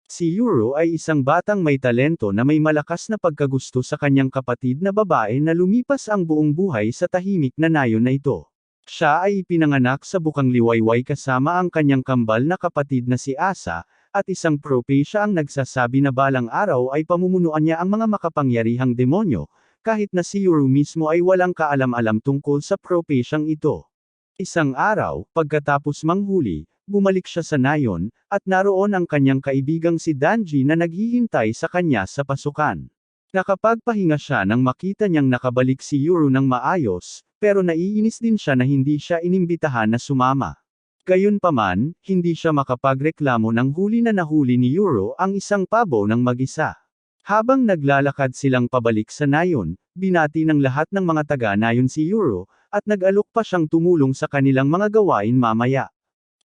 Si Yuro ay isang batang may talento na may malakas na pagkagusto sa kanyang kapatid na babae na lumipas ang buong buhay sa tahimik na nayon na ito. Siya ay ipinanganak sa bukang liwayway kasama ang kanyang kambal na kapatid na si Asa, at isang propesya ang nagsasabi na balang araw ay pamumunuan niya ang mga makapangyarihang demonyo, kahit na si Yuro mismo ay walang kaalam-alam tungkol sa propesyang ito. Isang araw, pagkatapos manghuli, bumalik siya sa nayon, at naroon ang kanyang kaibigang si Danji na naghihintay sa kanya sa pasukan. Nakapagpahinga siya nang makita niyang nakabalik si Yuro ng maayos, pero naiinis din siya na hindi siya inimbitahan na sumama. Gayunpaman, hindi siya makapagreklamo nang huli na nahuli ni Yuro ang isang pabo ng mag-isa. Habang naglalakad silang pabalik sa nayon, binati ng lahat ng mga taga-nayon si Yuro, at nag-alok pa siyang tumulong sa kanilang mga gawain mamaya.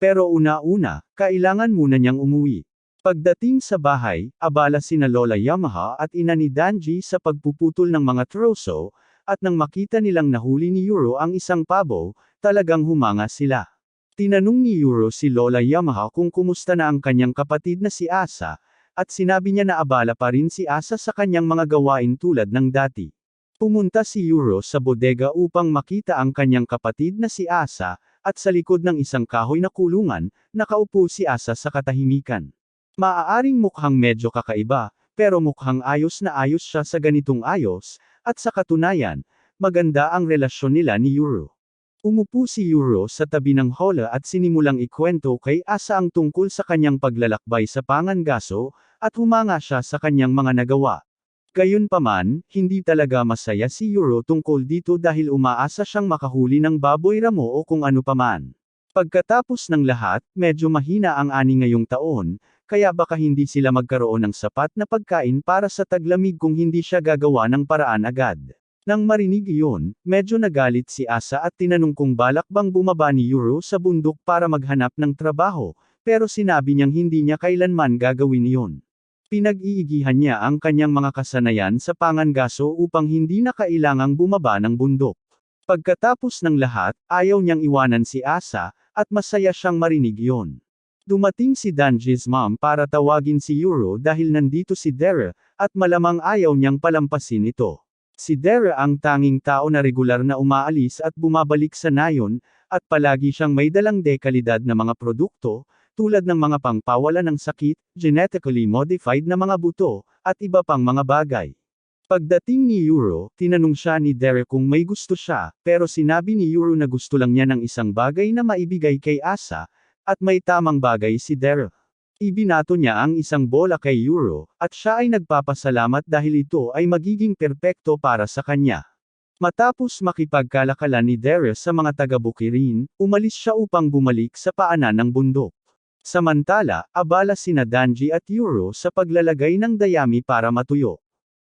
Pero una-una, kailangan muna niyang umuwi. Pagdating sa bahay, abala sina Lola Yamaha at ina ni Danji sa pagpuputol ng mga troso, at nang makita nilang nahuli ni Yuro ang isang pabo, talagang humanga sila. Tinanong ni Yuro si Lola Yamaha kung kumusta na ang kanyang kapatid na si Asa, at sinabi niya na abala pa rin si Asa sa kanyang mga gawain tulad ng dati. Pumunta si Yuro sa bodega upang makita ang kanyang kapatid na si Asa, at sa likod ng isang kahoy na kulungan, nakaupo si Asa sa katahimikan. Maaaring mukhang medyo kakaiba, pero mukhang ayos na ayos siya sa ganitong ayos, at sa katunayan, maganda ang relasyon nila ni Yuro. Umupo si Yuro sa tabi ng hola at sinimulang ikwento kay Asa ang tungkol sa kanyang paglalakbay sa Pangangaso, at humanga siya sa kanyang mga nagawa. Gayunpaman, hindi talaga masaya si Yuro tungkol dito dahil umaasa siyang makahuli ng baboy ramo o kung ano paman. Pagkatapos ng lahat, medyo mahina ang ani ngayong taon, kaya baka hindi sila magkaroon ng sapat na pagkain para sa taglamig kung hindi siya gagawa ng paraan agad. Nang marinig iyon, medyo nagalit si Asa at tinanong kung balak bang bumaba ni Yuro sa bundok para maghanap ng trabaho, pero sinabi niyang hindi niya kailanman gagawin iyon. Pinag-iigihan niya ang kanyang mga kasanayan sa Pangangaso upang hindi na kailangang bumaba ng bundok. Pagkatapos ng lahat, ayaw niyang iwanan si Asa, at masaya siyang marinig iyon. Dumating si Danji's mom para tawagin si Yuro dahil nandito si Dara, at malamang ayaw niyang palampasin ito. Si Dara ang tanging tao na regular na umaalis at bumabalik sa nayon, at palagi siyang may dalang dekalidad na mga produkto, tulad ng mga pangpawala ng sakit, genetically modified na mga buto, at iba pang mga bagay. Pagdating ni Yuro, tinanong siya ni Derek kung may gusto siya, pero sinabi ni Yuro na gusto lang niya ng isang bagay na maibigay kay Asa, at may tamang bagay si Derek. Ibinato niya ang isang bola kay Yuro, at siya ay nagpapasalamat dahil ito ay magiging perpekto para sa kanya. Matapos makipagkalakalan ni Derek sa mga taga-Bukirin, umalis siya upang bumalik sa paanan ng bundok. Samantala, abala sina Danji at Yuro sa paglalagay ng dayami para matuyo.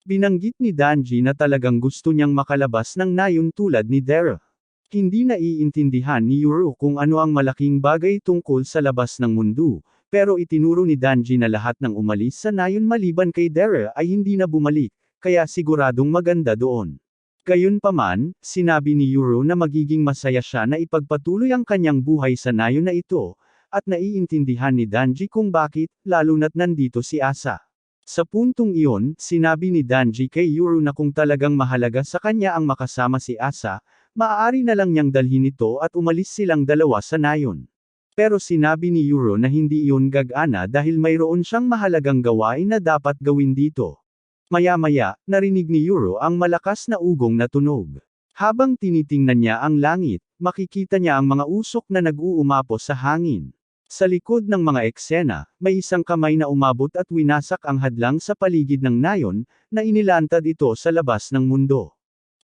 Binanggit ni Danji na talagang gusto niyang makalabas ng nayon tulad ni Dara. Hindi naiintindihan ni Yuro kung ano ang malaking bagay tungkol sa labas ng mundo, pero itinuro ni Danji na lahat ng umalis sa nayon maliban kay Dara ay hindi na bumalik, kaya siguradong maganda doon. Gayunpaman, sinabi ni Yuro na magiging masaya siya na ipagpatuloy ang kanyang buhay sa nayon na ito, at naiintindihan ni Danji kung bakit, lalo na't nandito si Asa. Sa puntong iyon, sinabi ni Danji kay Yuro na kung talagang mahalaga sa kanya ang makasama si Asa, maaari na lang niyang dalhin ito at umalis silang dalawa sa nayon. Pero sinabi ni Yuro na hindi iyon gagana dahil mayroon siyang mahalagang gawain na dapat gawin dito. Maya-maya, narinig ni Yuro ang malakas na ugong na tunog. Habang tinitingnan niya ang langit, makikita niya ang mga usok na nag-uumapo sa hangin. Sa likod ng mga eksena, may isang kamay na umabot at winasak ang hadlang sa paligid ng nayon, na inilantad ito sa labas ng mundo.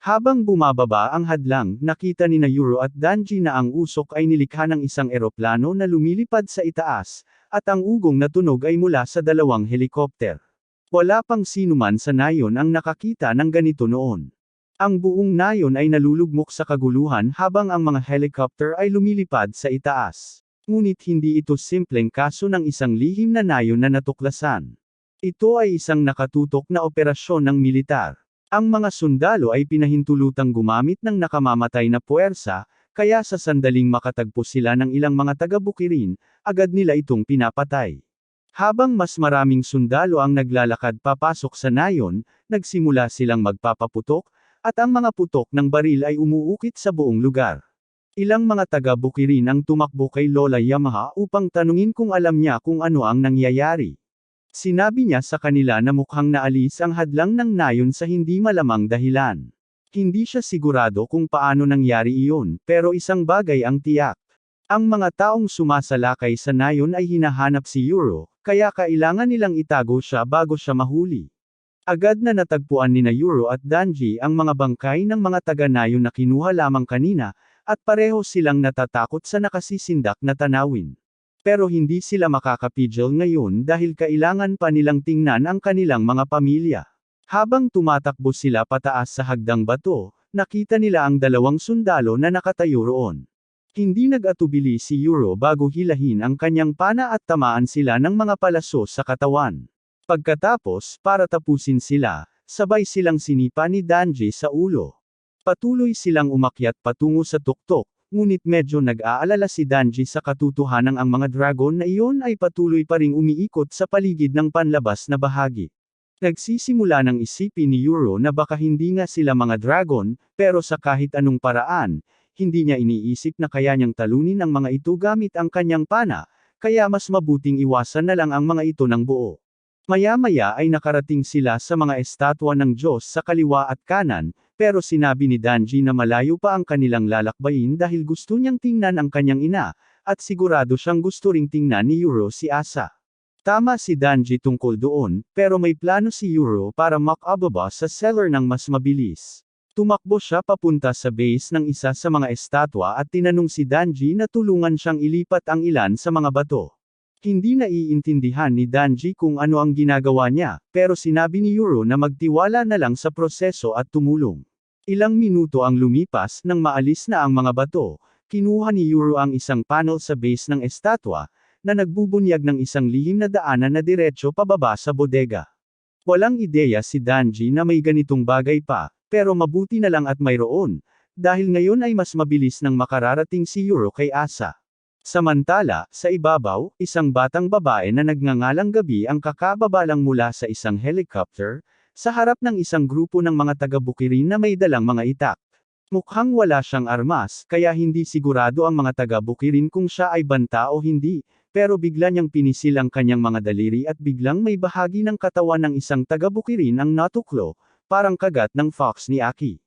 Habang bumababa ang hadlang, nakita ni Yuro at Danji na ang usok ay nilikha ng isang eroplano na lumilipad sa itaas, at ang ugong na tunog ay mula sa dalawang helikopter. Wala pang sinuman sa nayon ang nakakita ng ganito noon. Ang buong nayon ay nalulugmok sa kaguluhan habang ang mga helicopter ay lumilipad sa itaas. Ngunit hindi ito simpleng kaso ng isang lihim na nayon na natuklasan. Ito ay isang nakatutok na operasyon ng militar. Ang mga sundalo ay pinahintulutang gumamit ng nakamamatay na puwersa, kaya sa sandaling makatagpo sila ng ilang mga taga-Bukirin, agad nila itong pinapatay. Habang mas maraming sundalo ang naglalakad papasok sa nayon, nagsimula silang magpapaputok, at ang mga putok ng baril ay umuukit sa buong lugar. Ilang mga taga-Bukirin ang tumakbo kay Lola Yamaha upang tanungin kung alam niya kung ano ang nangyayari. Sinabi niya sa kanila na mukhang naalis ang hadlang ng nayon sa hindi malamang dahilan. Hindi siya sigurado kung paano nangyari iyon, pero isang bagay ang tiyak. Ang mga taong sumasalakay sa nayon ay hinahanap si Yuro, kaya kailangan nilang itago siya bago siya mahuli. Agad na natagpuan nina Yuro at Danji ang mga bangkay ng mga taga-nayon na kinuha lamang kanina, at pareho silang natatakot sa nakasisindak na tanawin. Pero hindi sila makakapigil ngayon dahil kailangan pa nilang tingnan ang kanilang mga pamilya. Habang tumatakbo sila pataas sa hagdang bato, nakita nila ang dalawang sundalo na nakatayo roon. Hindi nag-atubili si Yuro bago hilahin ang kanyang pana at tamaan sila ng mga palaso sa katawan. Pagkatapos, para tapusin sila, sabay silang sinipa ni Danji sa ulo. Patuloy silang umakyat patungo sa tuktok, ngunit medyo nag-aalala si Danji sa katotohanang ang mga dragon na iyon ay patuloy pa ring umiikot sa paligid ng panlabas na bahagi. Nagsisimula ng isipin ni Yuro na baka hindi nga sila mga dragon, pero sa kahit anong paraan, hindi niya iniisip na kaya niyang talunin ang mga ito gamit ang kanyang pana, kaya mas mabuting iwasan na lang ang mga ito ng buo. Maya-maya ay nakarating sila sa mga estatwa ng Diyos sa kaliwa at kanan, pero sinabi ni Danji na malayo pa ang kanilang lalakbayin dahil gusto niyang tingnan ang kanyang ina, at sigurado siyang gusto ring tingnan ni Yuro si Asa. Tama si Danji tungkol doon, pero may plano si Yuro para makababa sa cellar ng mas mabilis. Tumakbo siya papunta sa base ng isa sa mga estatwa at tinanong si Danji na tulungan siyang ilipat ang ilan sa mga bato. Hindi naiintindihan ni Danji kung ano ang ginagawa niya, pero sinabi ni Yuro na magtiwala na lang sa proseso at tumulong. Ilang minuto ang lumipas nang maalis na ang mga bato, kinuha ni Yuro ang isang panel sa base ng estatwa, na nagbubunyag ng isang lihim na daanan na diretso pababa sa bodega. Walang ideya si Danji na may ganitong bagay pa, pero mabuti na lang at mayroon, dahil ngayon ay mas mabilis nang makararating si Yuro kay Asa. Samantala, sa ibabaw, isang batang babae na nagngangalang Gabi ang kakababa lang mula sa isang helicopter, sa harap ng isang grupo ng mga taga-Bukirin na may dalang mga itak. Mukhang wala siyang armas, kaya hindi sigurado ang mga taga-Bukirin kung siya ay banta o hindi, pero bigla niyang pinisil ang kanyang mga daliri at biglang may bahagi ng katawan ng isang taga-Bukirin ang natuklo, parang kagat ng fox ni Aki.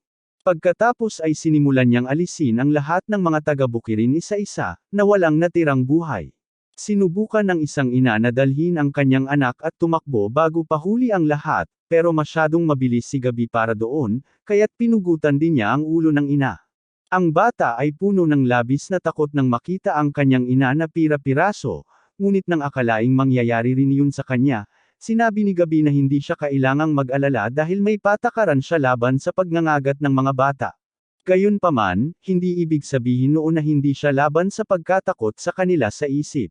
Pagkatapos ay sinimulan niyang alisin ang lahat ng mga taga-Bukirin isa-isa, na walang natirang buhay. Sinubukan ng isang ina na dalhin ang kanyang anak at tumakbo bago pahuli ang lahat, pero masyadong mabilis si Gabi para doon, kaya't pinugutan din niya ang ulo ng ina. Ang bata ay puno ng labis na takot nang makita ang kanyang ina na pira-piraso, ngunit nang akalaing mangyayari rin yun sa kanya, sinabi ni Gabi na hindi siya kailangang mag-alala dahil may patakaran siya laban sa pagngangagat ng mga bata. Gayunpaman, hindi ibig sabihin noon na hindi siya laban sa pagkatakot sa kanila sa isip.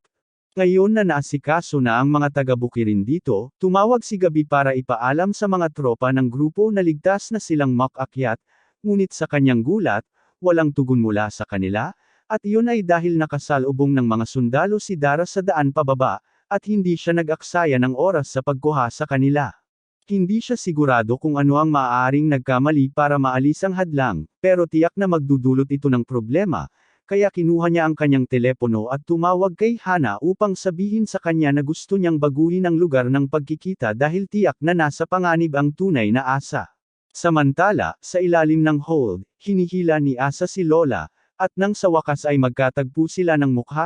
Ngayon na naasikaso na ang mga taga-Bukirin dito, tumawag si Gabi para ipaalam sa mga tropa ng grupo na ligtas na silang makakyat, ngunit sa kanyang gulat, walang tugon mula sa kanila, at iyon ay dahil nakasalubong ng mga sundalo si Dara sa daan pababa, at hindi siya nag-aksaya ng oras sa pagkuha sa kanila. Hindi siya sigurado kung ano ang maaaring nagkamali para maalis ang hadlang, pero tiyak na magdudulot ito ng problema, kaya kinuha niya ang kanyang telepono at tumawag kay Hana upang sabihin sa kanya na gusto niyang baguhin ang lugar ng pagkikita dahil tiyak na nasa panganib ang tunay na Asa. Samantala, sa ilalim ng hold, hinihila ni Asa si Lola, at nang sa wakas ay magkatagpo sila ng mukha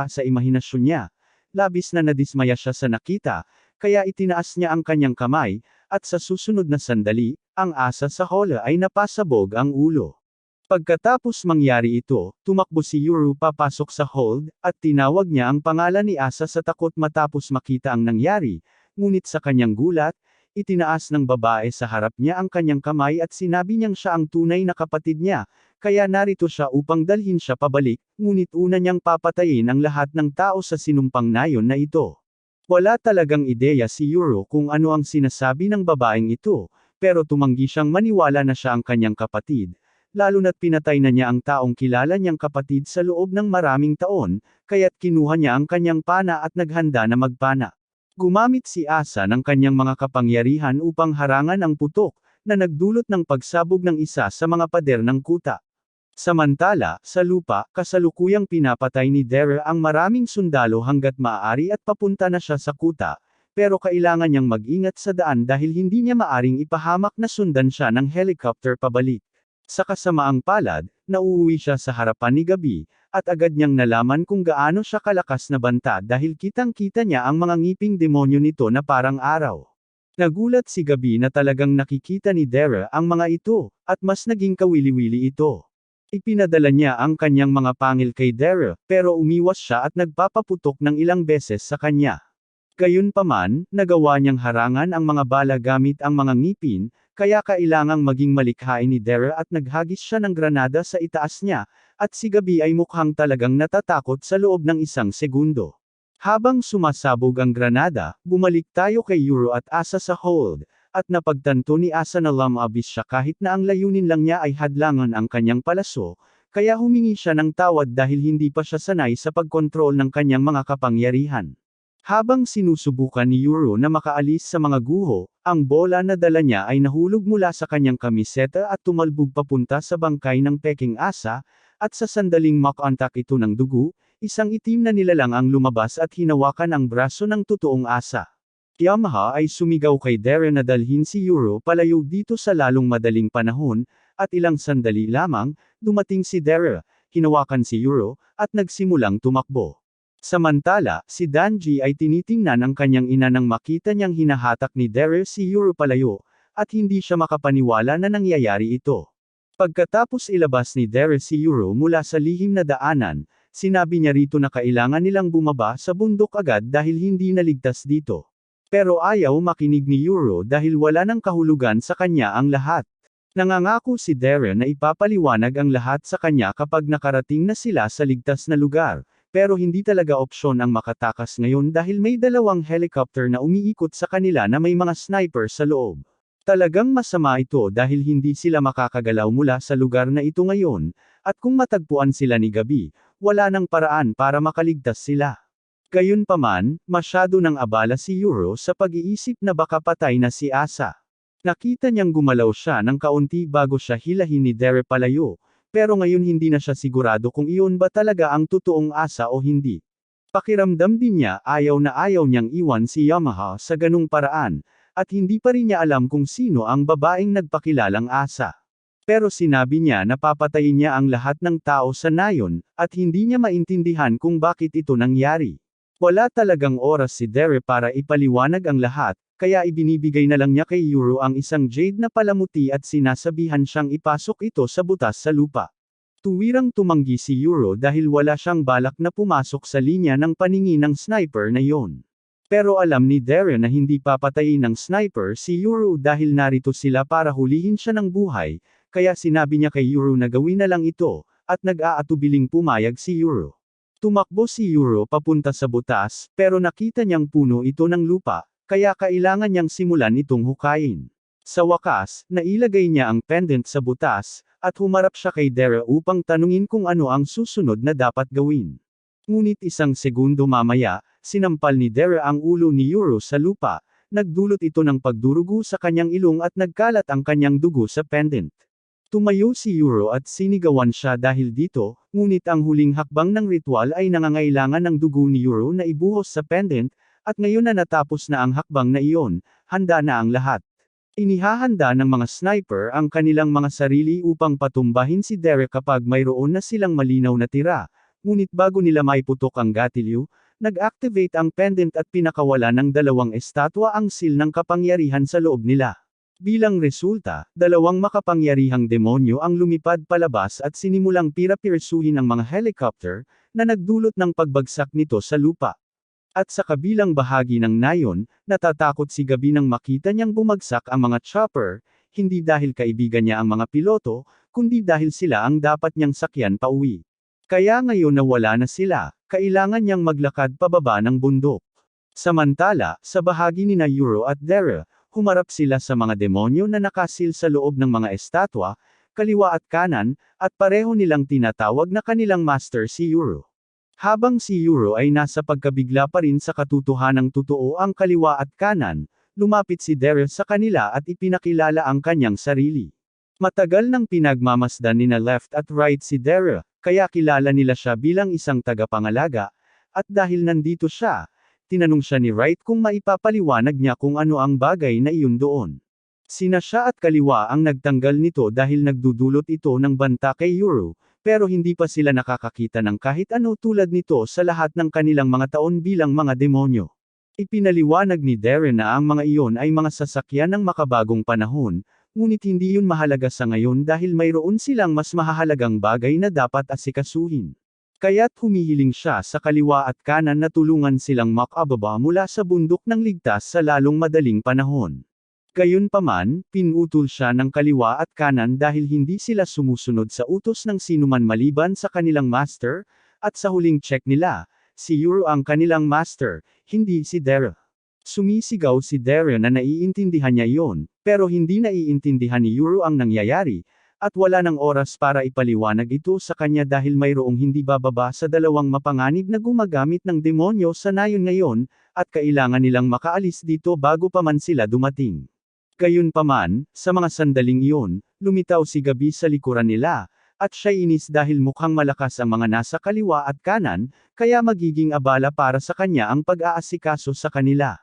sa imahinasyon niya. Labis na nadismaya siya sa nakita, kaya itinaas niya ang kanyang kamay, at sa susunod na sandali, ang Asa sa hold ay napasabog ang ulo. Pagkatapos mangyari ito, tumakbo si Yuro papasok sa hold, at tinawag niya ang pangalan ni Asa sa takot matapos makita ang nangyari, ngunit sa kanyang gulat, itinaas ng babae sa harap niya ang kanyang kamay at sinabi niyang siya ang tunay na kapatid niya, kaya narito siya upang dalhin siya pabalik, ngunit una niyang papatayin ang lahat ng tao sa sinumpang nayon na ito. Wala talagang ideya si Yuro kung ano ang sinasabi ng babaeng ito, pero tumanggi siyang maniwala na siya ang kanyang kapatid, lalo na't pinatay na niya ang taong kilala niyang kapatid sa loob ng maraming taon, kaya't kinuha niya ang kanyang pana at naghanda na magpana. Gumamit si Asa ng kanyang mga kapangyarihan upang harangan ang putok, na nagdulot ng pagsabog ng isa sa mga pader ng kuta. Samantala, sa lupa, kasalukuyang pinapatay ni Dere ang maraming sundalo hanggat maaari at papunta na siya sa kuta, pero kailangan niyang mag-ingat sa daan dahil hindi niya maaring ipahamak na sundan siya ng helicopter pabalik. Sa kasamaang palad, nauuwi siya sa harapan ni Gabi, at agad niyang nalaman kung gaano siya kalakas na banta dahil kitang-kita niya ang mga ngiping demonyo nito na parang araw. Nagulat si Gabi na talagang nakikita ni Dere ang mga ito, at mas naging kawili-wili ito. Ipinadala niya ang kanyang mga pangil kay Dere, pero umiwas siya at nagpapaputok ng ilang beses sa kanya. Gayunpaman, nagawa niyang harangan ang mga bala gamit ang mga ngipin, kaya kailangang maging malikhain ni Dere at naghagis siya ng granada sa itaas niya, at si Gabi ay mukhang talagang natatakot sa loob ng isang segundo. Habang sumasabog ang granada, bumalik tayo kay Yuro at Asa sa hold, at napagtanto ni Asa na lumabis siya kahit na ang layunin lang niya ay hadlangan ang kanyang palaso, kaya humingi siya ng tawad dahil hindi pa siya sanay sa pagkontrol ng kanyang mga kapangyarihan. Habang sinusubukan ni Yuro na makaalis sa mga guho, ang bola na dala niya ay nahulog mula sa kanyang kamiseta at tumalbog papunta sa bangkay ng peking asa, at sa sandaling makontak ito ng dugo, isang itim na nilalang ang lumabas at hinawakan ang braso ng totoong asa. Yamaha ay sumigaw kay Dere na dalhin si Yuro palayo dito sa lalong madaling panahon, at ilang sandali lamang, dumating si Dere, hinawakan si Yuro, at nagsimulang tumakbo. Samantala, si Danji ay tinitingnan ang kanyang ina nang makita niyang hinahatak ni Dere si Yuro palayo, at hindi siya makapaniwala na nangyayari ito. Pagkatapos ilabas ni Dere si Yuro mula sa lihim na daanan, sinabi niya rito na kailangan nilang bumaba sa bundok agad dahil hindi naligtas dito. Pero ayaw makinig ni Yuro dahil wala nang kahulugan sa kanya ang lahat. Nangangako si Dere na ipapaliwanag ang lahat sa kanya kapag nakarating na sila sa ligtas na lugar, pero hindi talaga opsyon ang makatakas ngayon dahil may dalawang helicopter na umiikot sa kanila na may mga sniper sa loob. Talagang masama ito dahil hindi sila makakagalaw mula sa lugar na ito ngayon, at kung matagpuan sila ni Gabi, wala nang paraan para makaligtas sila. Gayunpaman, masyado nang abala si Yuro sa pag-iisip na baka patay na si Asa. Nakita niyang gumalaw siya ng kaunti bago siya hilahin ni Dere palayo, pero ngayon hindi na siya sigurado kung iyon ba talaga ang totoong Asa o hindi. Pakiramdam din niya ayaw na ayaw niyang iwan si Yamaha sa ganung paraan, at hindi pa rin niya alam kung sino ang babaeng nagpakilalang Asa. Pero sinabi niya na papatayin niya ang lahat ng tao sa nayon, at hindi niya maintindihan kung bakit ito nangyari. Wala talagang oras si Dere para ipaliwanag ang lahat, kaya ibinibigay na lang niya kay Yuro ang isang jade na palamuti at sinasabihan siyang ipasok ito sa butas sa lupa. Tuwirang tumanggi si Yuro dahil wala siyang balak na pumasok sa linya ng paningin ng sniper na yon. Pero alam ni Dere na hindi papatayin ng sniper si Yuro dahil narito sila para hulihin siya ng buhay, kaya sinabi niya kay Yuro na gawin na lang ito, at nag-aatubiling pumayag si Yuro. Tumakbo si Yuro papunta sa butas, pero nakita niyang puno ito ng lupa, kaya kailangan niyang simulan itong hukayin. Sa wakas, nailagay niya ang pendant sa butas, at humarap siya kay Dere upang tanungin kung ano ang susunod na dapat gawin. Ngunit isang segundo mamaya, sinampal ni Dere ang ulo ni Yuro sa lupa, nagdulot ito ng pagdurugo sa kanyang ilong at nagkalat ang kanyang dugo sa pendant. Tumayo si Yuro at sinigawan siya dahil dito, ngunit ang huling hakbang ng ritual ay nangangailangan ng dugo ni Yuro na ibuhos sa pendant, at ngayon na natapos na ang hakbang na iyon, handa na ang lahat. Inihahanda ng mga sniper ang kanilang mga sarili upang patumbahin si Dere kapag mayroon na silang malinaw na tira, ngunit bago nila maiputok ang gatilyo, nag-activate ang pendant at pinakawala ng dalawang estatwa ang seal ng kapangyarihan sa loob nila. Bilang resulta, dalawang makapangyarihang demonyo ang lumipad palabas at sinimulang pirapirsuhin ang mga helicopter, na nagdulot ng pagbagsak nito sa lupa. At sa kabilang bahagi ng nayon, natatakot si Gabi nang makita niyang bumagsak ang mga chopper, hindi dahil kaibigan niya ang mga piloto, kundi dahil sila ang dapat niyang sakyan pauwi. Kaya ngayon na wala na sila, kailangan niyang maglakad pababa ng bundok. Samantala, sa bahagi ni Yuro at Dere, humarap sila sa mga demonyo na nakasil sa loob ng mga estatwa, kaliwa at kanan, at pareho nilang tinatawag na kanilang master si Yuro. Habang si Yuro ay nasa pagkabigla pa rin sa katotohanang totoo ang kaliwa at kanan, lumapit si Daryl sa kanila at ipinakilala ang kanyang sarili. Matagal nang pinagmamasdan nina left at right si Daryl, kaya kilala nila siya bilang isang tagapangalaga, at dahil nandito siya, tinanong siya ni Wright kung maipapaliwanag niya kung ano ang bagay na iyon doon. Sina siya at kaliwa ang nagtanggal nito dahil nagdudulot ito ng banta kay Yuro, pero hindi pa sila nakakakita ng kahit ano tulad nito sa lahat ng kanilang mga taon bilang mga demonyo. Ipinaliwanag ni Darren na ang mga iyon ay mga sasakyan ng makabagong panahon, ngunit hindi yun mahalaga sa ngayon dahil mayroon silang mas mahahalagang bagay na dapat asikasuhin. Kaya't humihiling siya sa kaliwa at kanan na tulungan silang makababa mula sa bundok ng ligtas sa lalong madaling panahon. Gayunpaman, pinutol siya ng kaliwa at kanan dahil hindi sila sumusunod sa utos ng sinuman maliban sa kanilang master, at sa huling check nila, si Yuro ang kanilang master, hindi si Daryl. Sumisigaw si Daryl na naiintindihan niya iyon, pero hindi naiintindihan ni Yuro ang nangyayari, at wala ng oras para ipaliwanag ito sa kanya dahil mayroong hindi bababa sa dalawang mapanganib na gumagamit ng demonyo sa nayon ngayon, at kailangan nilang makaalis dito bago pa man sila dumating. Gayunpaman, sa mga sandaling iyon, lumitaw si Gabi sa likuran nila, at siya'y inis dahil mukhang malakas ang mga nasa kaliwa at kanan, kaya magiging abala para sa kanya ang pag-aasikaso sa kanila.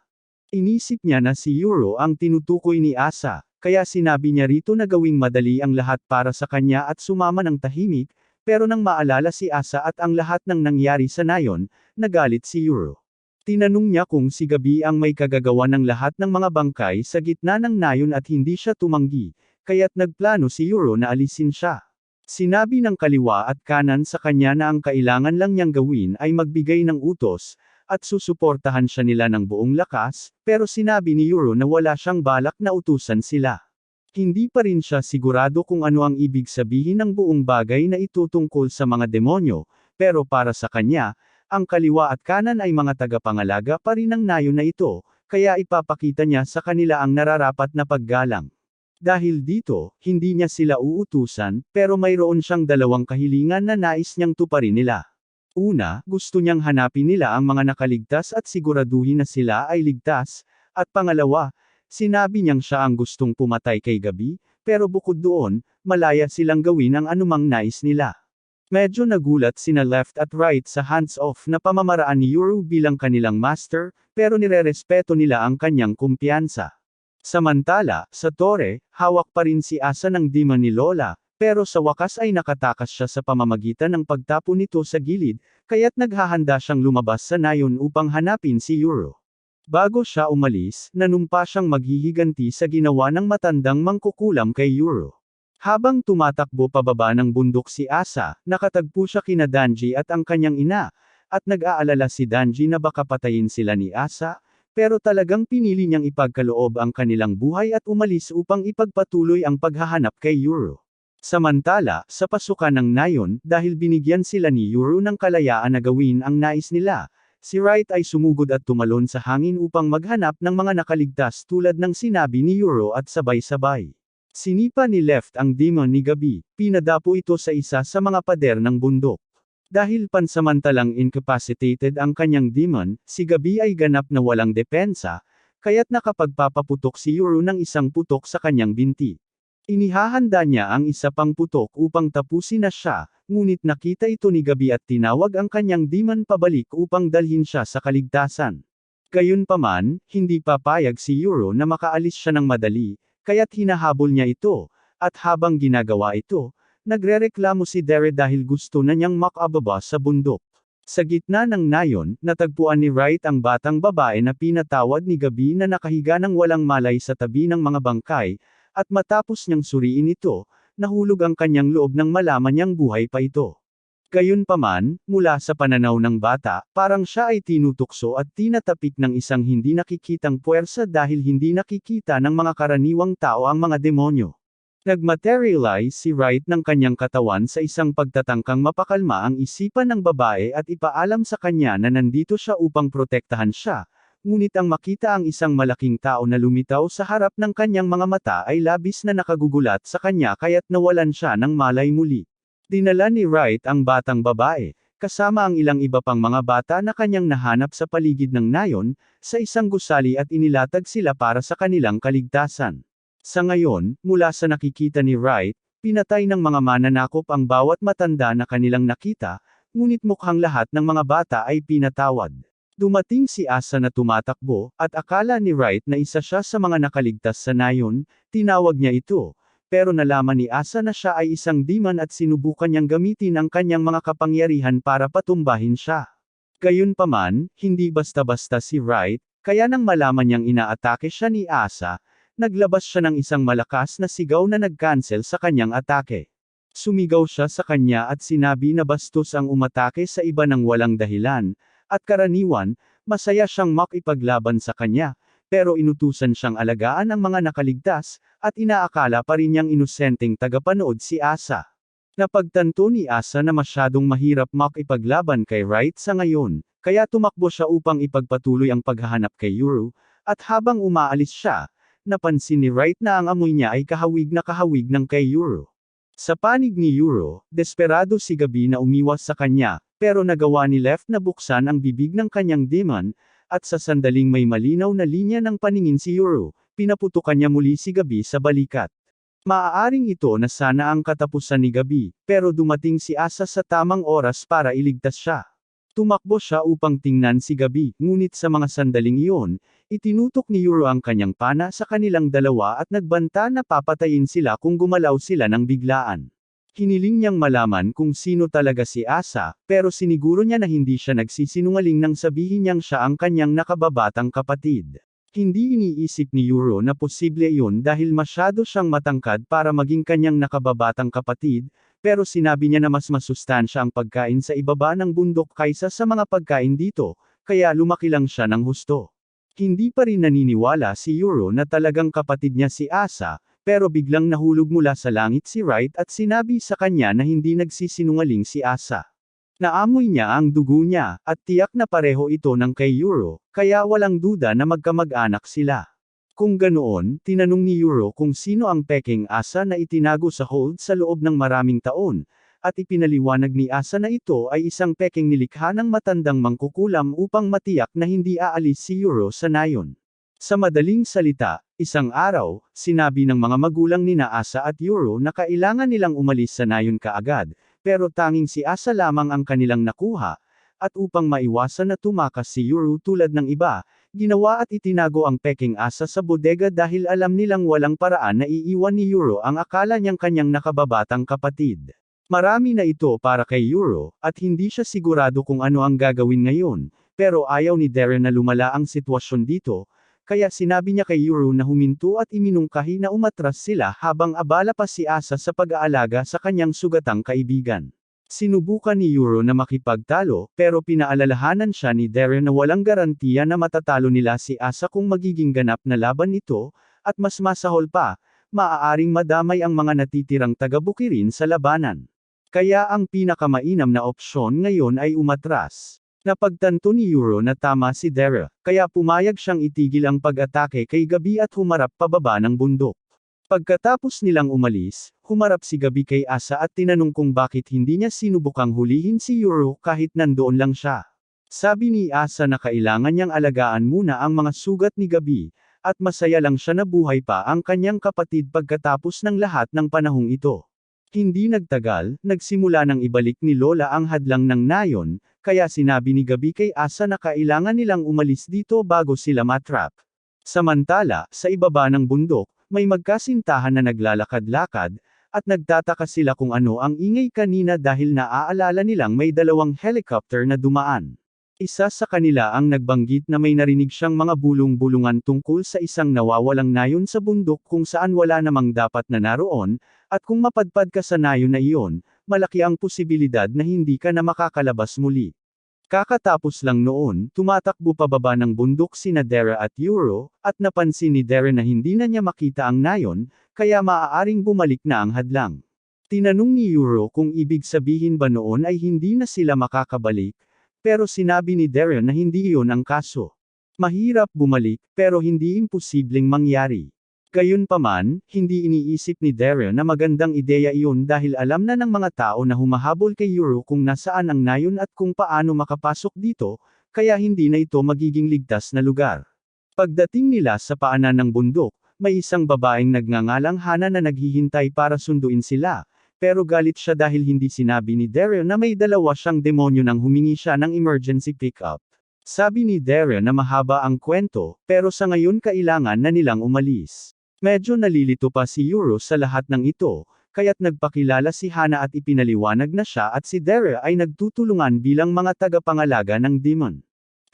Inisip niya na si Yuro ang tinutukoy ni Asa, kaya sinabi niya rito na gawing madali ang lahat para sa kanya at sumama ng tahimik, pero nang maalala si Asa at ang lahat ng nangyari sa nayon, nagalit si Yuro. Tinanong niya kung si Gabi ang may kagagawa ng lahat ng mga bangkay sa gitna ng nayon at hindi siya tumanggi, kaya't nagplano si Yuro na alisin siya. Sinabi ng kaliwa at kanan sa kanya na ang kailangan lang niyang gawin ay magbigay ng utos, at susuportahan siya nila ng buong lakas, pero sinabi ni Yuro na wala siyang balak na utusan sila. Hindi pa rin siya sigurado kung ano ang ibig sabihin ng buong bagay na ito tungkol sa mga demonyo, pero para sa kanya, ang kaliwa at kanan ay mga tagapangalaga pa rin ng nayon na ito, kaya ipapakita niya sa kanila ang nararapat na paggalang. Dahil dito, hindi niya sila uutusan, pero mayroon siyang dalawang kahilingan na nais niyang tuparin nila. Una, gusto niyang hanapin nila ang mga nakaligtas at siguraduhin na sila ay ligtas, at pangalawa, sinabi niyang siya ang gustong pumatay kay Gabi, pero bukod doon, malaya silang gawin ang anumang nais nila. Medyo nagulat sina left at right sa hands-off na pamamaraan ni Yuro bilang kanilang master, pero nirerespeto nila ang kanyang kumpiyansa. Samantala, sa tore, hawak pa rin si Asa ng demon ni Lola, pero sa wakas ay nakatakas siya sa pamamagitan ng pagtapo nito sa gilid, kaya't naghahanda siyang lumabas sa nayon upang hanapin si Yuro. Bago siya umalis, nanumpa siyang maghihiganti sa ginawa ng matandang mangkukulam kay Yuro. Habang tumatakbo pababa ng bundok si Asa, nakatagpo siya kina Danji at ang kanyang ina, at nag-aalala si Danji na baka patayin sila ni Asa, pero talagang pinili niyang ipagkaloob ang kanilang buhay at umalis upang ipagpatuloy ang paghahanap kay Yuro. Samantala, sa pasukan ng nayon, dahil binigyan sila ni Yuro ng kalayaan na gawin ang nais nila, si Wright ay sumugod at tumalon sa hangin upang maghanap ng mga nakaligtas tulad ng sinabi ni Yuro at sabay-sabay. Sinipa ni Left ang demon ni Gabi, pinadapo ito sa isa sa mga pader ng bundok. Dahil pansamantalang incapacitated ang kanyang demon, si Gabi ay ganap na walang depensa, kaya't nakapagpapaputok si Yuro ng isang putok sa kanyang binti. Inihahanda niya ang isa pang putok upang tapusin na siya, ngunit nakita ito ni Gabi at tinawag ang kanyang demon pabalik upang dalhin siya sa kaligtasan. Gayunpaman, hindi papayag si Yuro na makaalis siya ng madali, kaya't hinahabol niya ito, at habang ginagawa ito, nagrereklamo si Dere dahil gusto na niyang makababa sa bundok. Sa gitna ng nayon, natagpuan ni Wright ang batang babae na pinatawad ni Gabi na nakahiga ng walang malay sa tabi ng mga bangkay, at matapos niyang suriin ito, nahulog ang kanyang loob nang malaman niyang buhay pa ito. Gayunpaman, mula sa pananaw ng bata, parang siya ay tinutukso at tinatapik ng isang hindi nakikitang puwersa dahil hindi nakikita ng mga karaniwang tao ang mga demonyo. Nagmaterialize si Wright ng kanyang katawan sa isang pagtatangkang mapakalma ang isipan ng babae at ipaalam sa kanya na nandito siya upang protektahan siya, ngunit ang makita ang isang malaking tao na lumitaw sa harap ng kanyang mga mata ay labis na nakagugulat sa kanya kaya't nawalan siya ng malay muli. Dinala ni Wright ang batang babae, kasama ang ilang iba pang mga bata na kanyang nahanap sa paligid ng nayon, sa isang gusali at inilatag sila para sa kanilang kaligtasan. Sa ngayon, mula sa nakikita ni Wright, pinatay ng mga mananakop ang bawat matanda na kanilang nakita, ngunit mukhang lahat ng mga bata ay pinatawad. Dumating si Asa na tumatakbo, at akala ni Wright na isa siya sa mga nakaligtas sa nayon, tinawag niya ito, pero nalaman ni Asa na siya ay isang demon at sinubukan niyang gamitin ang kanyang mga kapangyarihan para patumbahin siya. Gayunpaman, hindi basta-basta si Wright, kaya nang malaman niyang inaatake siya ni Asa, naglabas siya ng isang malakas na sigaw na nag-cancel sa kanyang atake. Sumigaw siya sa kanya at sinabi na bastos ang umatake sa iba ng walang dahilan, at karaniwan, masaya siyang makipaglaban sa kanya, pero inutusan siyang alagaan ang mga nakaligtas, at inaakala pa rin niyang inosenteng tagapanood si Asa. Napagtanto ni Asa na masyadong mahirap makipaglaban kay Wright sa ngayon, kaya tumakbo siya upang ipagpatuloy ang paghahanap kay Yuru, at habang umaalis siya, napansin ni Wright na ang amoy niya ay kahawig ng kay Yuru. Sa panig ni Yuru, desperado si Gabi na umiwas sa kanya, pero nagawa ni Left na buksan ang bibig ng kanyang demon, at sa sandaling may malinaw na linya ng paningin si Yuru, pinaputukan niya muli si Gabi sa balikat. Maaaring ito na sana ang katapusan ni Gabi, pero dumating si Asa sa tamang oras para iligtas siya. Tumakbo siya upang tingnan si Gabi, ngunit sa mga sandaling iyon, itinutok ni Yuru ang kanyang pana sa kanilang dalawa at nagbanta na papatayin sila kung gumalaw sila ng biglaan. Hiniling niyang malaman kung sino talaga si Asa, pero siniguro niya na hindi siya nagsisinungaling nang sabihin niyang siya ang kanyang nakababatang kapatid. Hindi iniisip ni Yuru na posible iyon dahil masyado siyang matangkad para maging kanyang nakababatang kapatid, pero sinabi niya na mas masustansya ang pagkain sa ibaba ng bundok kaysa sa mga pagkain dito, kaya lumaki lang siya ng husto. Hindi pa rin naniniwala si Yuru na talagang kapatid niya si Asa, pero biglang nahulog mula sa langit si Wright at sinabi sa kanya na hindi nagsisinungaling si Asa. Naamoy niya ang dugo niya, at tiyak na pareho ito ng kay Yuru, kaya walang duda na magkamag-anak sila. Kung ganoon, tinanong ni Yuru kung sino ang peking asa na itinago sa hold sa loob ng maraming taon, at ipinaliwanag ni Asa na ito ay isang peking nilikha ng matandang mangkukulam upang matiyak na hindi aalis si Yuru sa nayon. Sa madaling salita, isang araw, sinabi ng mga magulang ni Asa at Yuru na kailangan nilang umalis sa nayon kaagad, pero tanging si Asa lamang ang kanilang nakuha, at upang maiwasan na tumakas si Yuru tulad ng iba, ginawa at itinago ang peking asa sa bodega dahil alam nilang walang paraan na iiwan ni Yuru ang akala niyang kanyang nakababatang kapatid. Marami na ito para kay Yuru, at hindi siya sigurado kung ano ang gagawin ngayon, pero ayaw ni Darren na lumala ang sitwasyon dito, kaya sinabi niya kay Yuru na huminto at iminungkahi na umatras sila habang abala pa si Asa sa pag-aalaga sa kanyang sugatang kaibigan. Sinubukan ni Yuru na makipagtalo, pero pinaalalahanan siya ni Darren na walang garantiya na matatalo nila si Asa kung magiging ganap na laban ito, at mas masahol pa, maaaring madamay ang mga natitirang taga-Bukirin sa labanan. Kaya ang pinakamainam na opsyon ngayon ay umatras. Napagtanto ni Yuru na tama si Darren, kaya pumayag siyang itigil ang pag-atake kay Gabi at humarap pababa ng bundok. Pagkatapos nilang umalis, humarap si Gabi kay Asa at tinanong kung bakit hindi niya sinubukang hulihin si Yuru kahit nandoon lang siya. Sabi ni Asa na kailangan niyang alagaan muna ang mga sugat ni Gabi, at masaya lang siya na buhay pa ang kanyang kapatid pagkatapos ng lahat ng panahong ito. Hindi nagtagal, nagsimula nang ibalik ni Lola ang hadlang ng nayon, kaya sinabi ni Gabi kay Asa na kailangan nilang umalis dito bago sila matrap. Samantala, sa ibaba ng bundok, may magkasintahan na naglalakad-lakad, at nagtataka sila kung ano ang ingay kanina dahil naaalala nilang may dalawang helicopter na dumaan. Isa sa kanila ang nagbanggit na may narinig siyang mga bulong-bulungan tungkol sa isang nawawalang nayon sa bundok kung saan wala namang dapat na naroon, at kung mapadpad ka sa nayon na iyon, malaki ang posibilidad na hindi ka na makakalabas muli. Kakatapos lang noon, tumatakbo pababa ng bundok sina Darren at Yuru, at napansin ni Darren na hindi na niya makita ang nayon, kaya maaaring bumalik na ang hadlang. Tinanong ni Yuru kung ibig sabihin ba noon ay hindi na sila makakabalik, pero sinabi ni Darren na hindi iyon ang kaso. Mahirap bumalik, pero hindi imposibleng mangyari. Gayunpaman, hindi iniisip ni Daryl na magandang ideya iyon dahil alam na ng mga tao na humahabol kay Yuro kung nasaan ang nayon at kung paano makapasok dito, kaya hindi na ito magiging ligtas na lugar. Pagdating nila sa paanan ng bundok, may isang babaeng nagngangalang Hana na naghihintay para sunduin sila, pero galit siya dahil hindi sinabi ni Daryl na may dalawa siyang demonyo nang humingi siya ng emergency pickup. Sabi ni Daryl na mahaba ang kwento, pero sa ngayon kailangan na nilang umalis. Medyo nalilito pa si Yuro sa lahat ng ito, kaya't nagpakilala si Hana at ipinaliwanag na siya at si Daryl ay nagtutulungan bilang mga tagapangalaga ng demon.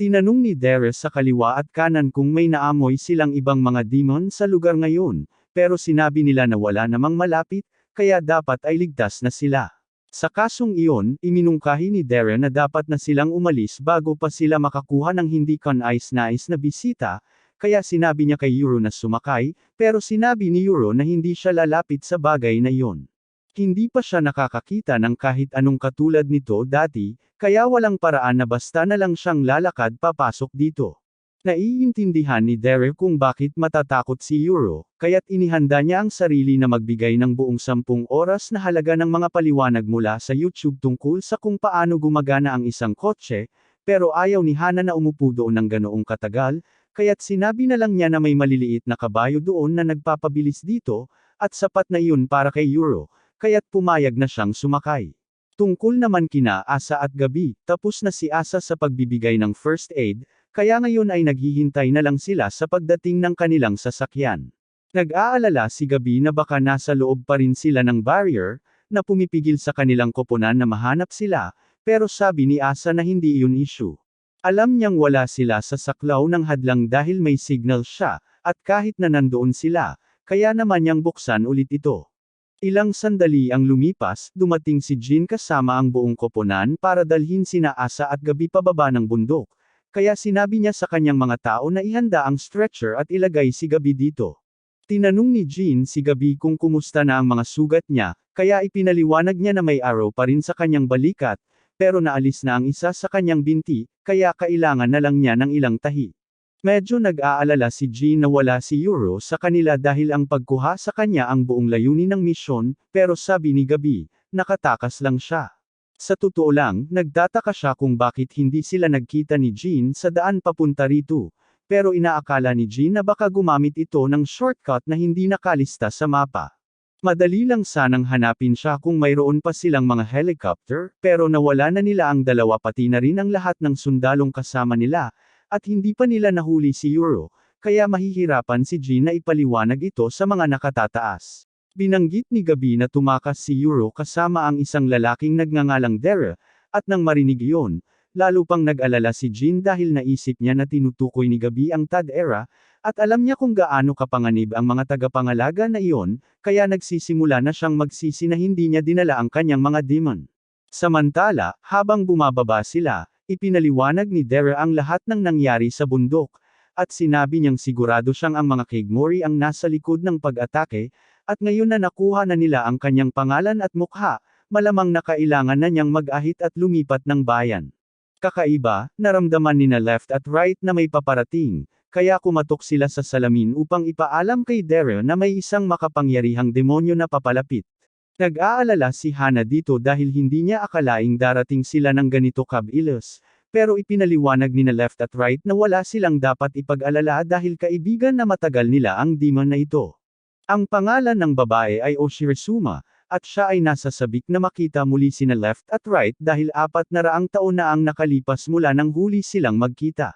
Tinanong ni Daryl sa kaliwa at kanan kung may naamoy silang ibang mga demon sa lugar ngayon, pero sinabi nila na wala namang malapit, kaya dapat ay ligtas na sila. Sa kasong iyon, iminungkahi ni Daryl na dapat na silang umalis bago pa sila makakuha ng hindi kanais-nais na bisita, kaya sinabi niya kay Yuro na sumakay, pero sinabi ni Yuro na hindi siya lalapit sa bagay na iyon. Hindi pa siya nakakakita ng kahit anong katulad nito dati, kaya walang paraan na basta na lang siyang lalakad papasok dito. Naiintindihan ni Daryl kung bakit matatakot si Yuro, kaya't inihanda niya ang sarili na magbigay ng buong 10 oras na halaga ng mga paliwanag mula sa YouTube tungkol sa kung paano gumagana ang isang kotse, pero ayaw ni Hana na umupo doon ng ganoong katagal, kaya't sinabi na lang niya na may maliliit na kabayo doon na nagpapabilis dito, at sapat na iyon para kay Yuro, kaya't pumayag na siyang sumakay. Tungkol naman kina Asa at Gabi, tapos na si Asa sa pagbibigay ng first aid, kaya ngayon ay naghihintay na lang sila sa pagdating ng kanilang sasakyan. Nag-aalala si Gabi na baka nasa loob pa rin sila ng barrier, na pumipigil sa kanilang koponan na mahanap sila, pero sabi ni Asa na hindi iyon issue. Alam niyang wala sila sa saklaw ng hadlang dahil may signal siya, at kahit na nandoon sila, kaya naman niyang buksan ulit ito. Ilang sandali ang lumipas, dumating si Jin kasama ang buong koponan para dalhin sina Asa at Gabi pababa ng bundok, kaya sinabi niya sa kanyang mga tao na ihanda ang stretcher at ilagay si Gabi dito. Tinanong ni Jin si Gabi kung kumusta na ang mga sugat niya, kaya ipinaliwanag niya na may arrow pa rin sa kanyang balikat, pero naalis na ang isa sa kanyang binti, kaya kailangan na lang niya ng ilang tahi. Medyo nag-aalala si Jin na wala si Yuro sa kanila dahil ang pagkuha sa kanya ang buong layunin ng misyon, pero sabi ni Gabi, nakatakas lang siya. Sa totoo lang, nagtataka siya kung bakit hindi sila nagkita ni Jin sa daan papunta rito, pero inaakala ni Jin na baka gumamit ito ng shortcut na hindi nakalista sa mapa. Madali lang sanang hanapin siya kung mayroon pa silang mga helicopter, pero nawala na nila ang dalawa pati na rin ang lahat ng sundalong kasama nila, at hindi pa nila nahuli si Yuro, kaya mahihirapan si Jin na ipaliwanag ito sa mga nakatataas. Binanggit ni Gabi na tumakas si Yuro kasama ang isang lalaking nagngangalang Daryl, at nang marinig iyon, lalo pang nag-alala si Jin dahil naisip niya na tinutukoy ni Gabi ang Tad era, at alam niya kung gaano kapanganib ang mga tagapangalaga na iyon, kaya nagsisimula na siyang magsisi na hindi niya dinala ang kanyang mga demon. Samantala, habang bumababa sila, ipinaliwanag ni Daryl ang lahat ng nangyari sa bundok, at sinabi niyang sigurado siyang ang mga Kegmori ang nasa likod ng pag-atake, at ngayon na nakuha na nila ang kanyang pangalan at mukha, malamang na kailangan na niyang mag-ahit at lumipat ng bayan. Kakaiba, naramdaman nina left at right na may paparating, kaya kumatok sila sa salamin upang ipaalam kay Daryl na may isang makapangyarihang demonyo na papalapit. Nag-aalala si Hana dito dahil hindi niya akalaing darating sila ng ganito kabilis, pero ipinaliwanag nina left at right na wala silang dapat ipag-alala dahil kaibigan na matagal nila ang demon na ito. Ang pangalan ng babae ay Oshirizuma, at siya ay nasa sabik na makita muli sina left at right dahil 400 taon na ang nakalipas mula nang huli silang magkita.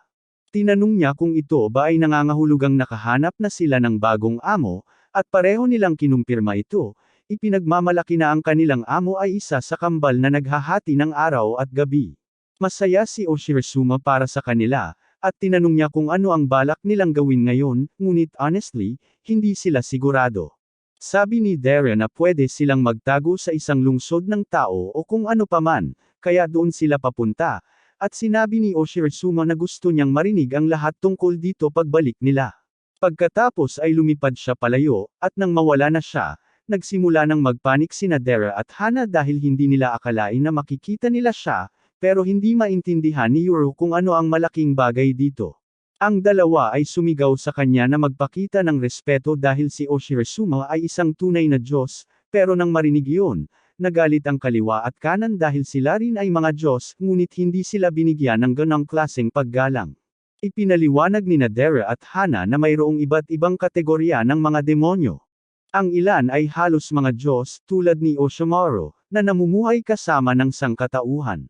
Tinanong niya kung ito ba ay nangangahulugang nakahanap na sila ng bagong amo, at pareho nilang kinumpirma ito, ipinagmamalaki na ang kanilang amo ay isa sa kambal na naghahati ng araw at gabi. Masaya si Oshirizuma para sa kanila, at tinanong niya kung ano ang balak nilang gawin ngayon, ngunit honestly, hindi sila sigurado. Sabi ni Daryl na pwede silang magtago sa isang lungsod ng tao o kung ano paman, kaya doon sila papunta, at sinabi ni Oshirizuma na gusto niyang marinig ang lahat tungkol dito pagbalik nila. Pagkatapos ay lumipad siya palayo, at nang mawala na siya, nagsimula ng magpanik sina Daryl at Hana dahil hindi nila akalain na makikita nila siya, pero hindi maintindihan ni Yuro kung ano ang malaking bagay dito. Ang dalawa ay sumigaw sa kanya na magpakita ng respeto dahil si Oshirizuma ay isang tunay na Diyos, pero nang marinig iyon, nagalit ang kaliwa at kanan dahil sila rin ay mga Diyos, ngunit hindi sila binigyan ng ganong klaseng paggalang. Ipinaliwanag ni Dera at Hana na mayroong iba't ibang kategorya ng mga demonyo. Ang ilan ay halos mga Diyos, tulad ni Oshimaru, na namumuhay kasama ng sangkatauhan.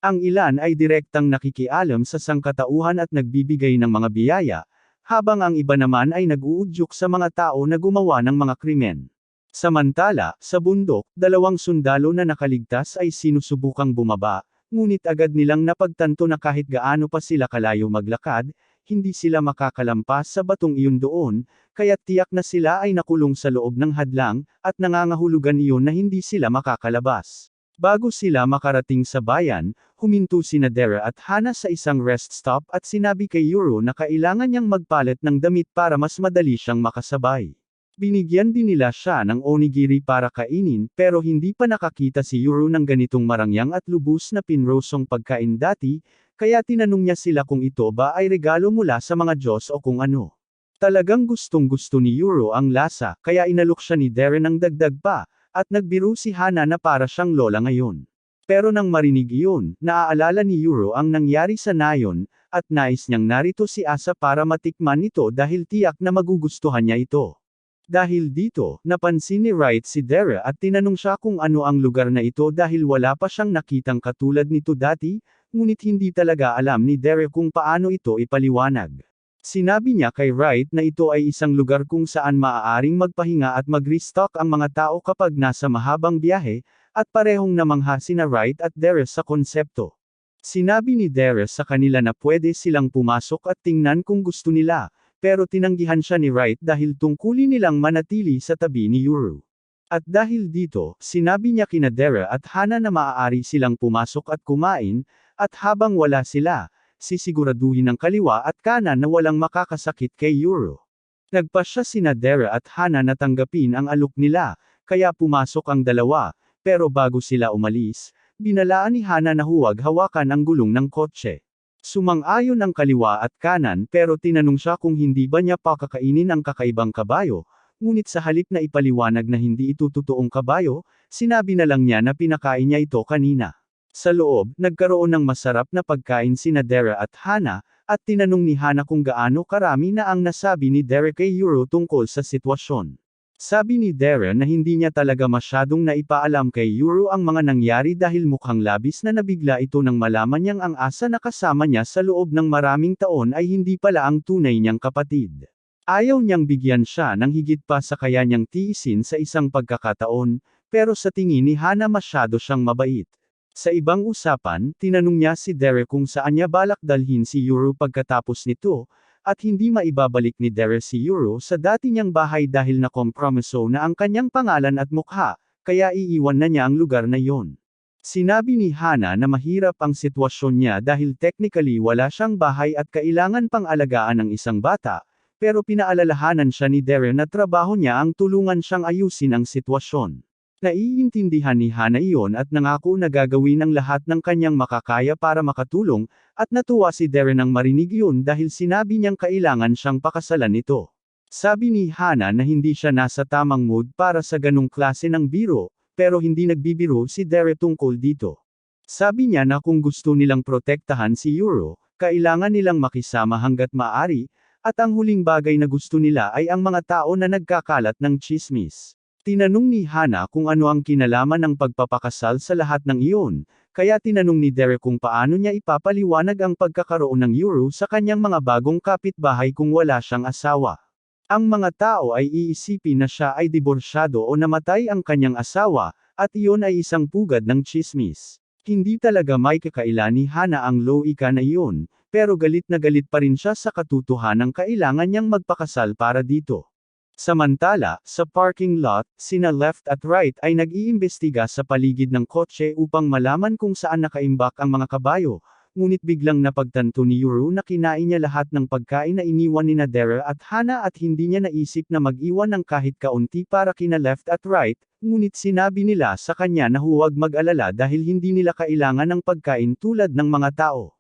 Ang ilan ay direktang nakikialam sa sangkatauhan at nagbibigay ng mga biyaya, habang ang iba naman ay nag-uudyok sa mga tao na gumawa ng mga krimen. Samantala, sa bundok, dalawang sundalo na nakaligtas ay sinusubukang bumaba, ngunit agad nilang napagtanto na kahit gaano pa sila kalayo maglakad, hindi sila makakalampas sa batong iyon doon, kaya't tiyak na sila ay nakulong sa loob ng hadlang, at nangangahulugan iyon na hindi sila makakalabas. Bago sila makarating sa bayan, huminto sina Dera at Hana sa isang rest stop at sinabi kay Yuro na kailangan niyang magpalit ng damit para mas madali siyang makasabay. Binigyan din nila siya ng onigiri para kainin, pero hindi pa nakakita si Yuro ng ganitong marangyang at lubos na pinrosong pagkain dati, kaya tinanong niya sila kung ito ba ay regalo mula sa mga Diyos o kung ano. Talagang gustong-gusto ni Yuro ang lasa, kaya inalok siya ni Dera ng dagdag pa, at nagbiro si Hana na para siyang lola ngayon. Pero nang marinig iyon, naaalala ni Yuro ang nangyari sa nayon, at nais niyang narito si Asa para matikman ito dahil tiyak na magugustuhan niya ito. Dahil dito, napansin ni Wright si Dera at tinanong siya kung ano ang lugar na ito dahil wala pa siyang nakitang katulad nito dati, ngunit hindi talaga alam ni Dera kung paano ito ipaliwanag. Sinabi niya kay Wright na ito ay isang lugar kung saan maaaring magpahinga at mag-restock ang mga tao kapag nasa mahabang biyahe, at parehong namangha sina Wright at Dera sa konsepto. Sinabi ni Dera sa kanila na pwede silang pumasok at tingnan kung gusto nila, pero tinanggihan siya ni Wright dahil tungkulin nilang manatili sa tabi ni Yuro. At dahil dito, sinabi niya kina Dera at Hana na maaari silang pumasok at kumain, at habang wala sila, sisiguraduhin ng kaliwa at kanan na walang makakasakit kay Yuro. Nagpasya sina Dera at Hana na tanggapin ang alok nila, kaya pumasok ang dalawa, pero bago sila umalis, binalaan ni Hana na huwag hawakan ang gulong ng kotse. Sumang-ayon ang kaliwa at kanan pero tinanong siya kung hindi ba niya pakakainin ang kakaibang kabayo, ngunit sa halip na ipaliwanag na hindi ito totoong kabayo, sinabi na lang niya na pinakain niya ito kanina. Sa loob, nagkaroon ng masarap na pagkain sina Dera at Hana, at tinanong ni Hana kung gaano karami na ang nasabi ni Dera kay Yuro tungkol sa sitwasyon. Sabi ni Dera na hindi niya talaga masyadong naipaalam kay Yuro ang mga nangyari dahil mukhang labis na nabigla ito nang malaman niyang ang Asa na kasama niya sa loob ng maraming taon ay hindi pala ang tunay niyang kapatid. Ayaw niyang bigyan siya ng higit pa sa kaya niyang tiisin sa isang pagkakataon, pero sa tingin ni Hana masyado siyang mabait. Sa ibang usapan, tinanong niya si Dera kung saan niya balak dalhin si Yuro pagkatapos nito, at hindi maibabalik ni Dera si Yuro sa dati niyang bahay dahil nakompromiso na ang kanyang pangalan at mukha, kaya iiwan na niya ang lugar na yon. Sinabi ni Hana na mahirap ang sitwasyon niya dahil technically wala siyang bahay at kailangan pang alagaan ng isang bata, pero pinaalalahanan siya ni Dera na trabaho niya ang tulungan siyang ayusin ang sitwasyon. Naiintindihan ni Hana iyon at nangako na gagawin ang lahat ng kanyang makakaya para makatulong, at natuwa si Dera nang marinig iyon dahil sinabi niyang kailangan siyang pakasalan nito. Sabi ni Hana na hindi siya nasa tamang mood para sa ganong klase ng biro, pero hindi nagbibiro si Dera tungkol dito. Sabi niya na kung gusto nilang protektahan si Yuro, kailangan nilang makisama hanggat maaari, at ang huling bagay na gusto nila ay ang mga tao na nagkakalat ng tsismis. Tinanong ni Hana kung ano ang kinalaman ng pagpapakasal sa lahat ng iyon, kaya tinanong ni Dera kung paano niya ipapaliwanag ang pagkakaroon ng Yuro sa kanyang mga bagong kapitbahay kung wala siyang asawa. Ang mga tao ay iisipin na siya ay diborsyado o namatay ang kanyang asawa, at iyon ay isang pugad ng tsismis. Hindi talaga may kakaila ni Hana ang loika na iyon, pero galit na galit pa rin siya sa katotohanang kailangan niyang magpakasal para dito. Samantala, sa parking lot, sina Left at Right ay nag-iimbestiga sa paligid ng kotse upang malaman kung saan nakaimbak ang mga kabayo, ngunit biglang napagtanto ni Yuro na kinain niya lahat ng pagkain na iniwan ni Dera at Hana at hindi niya naisip na mag-iwan ng kahit kaunti para kina Left at Right, ngunit sinabi nila sa kanya na huwag mag-alala dahil hindi nila kailangan ng pagkain tulad ng mga tao.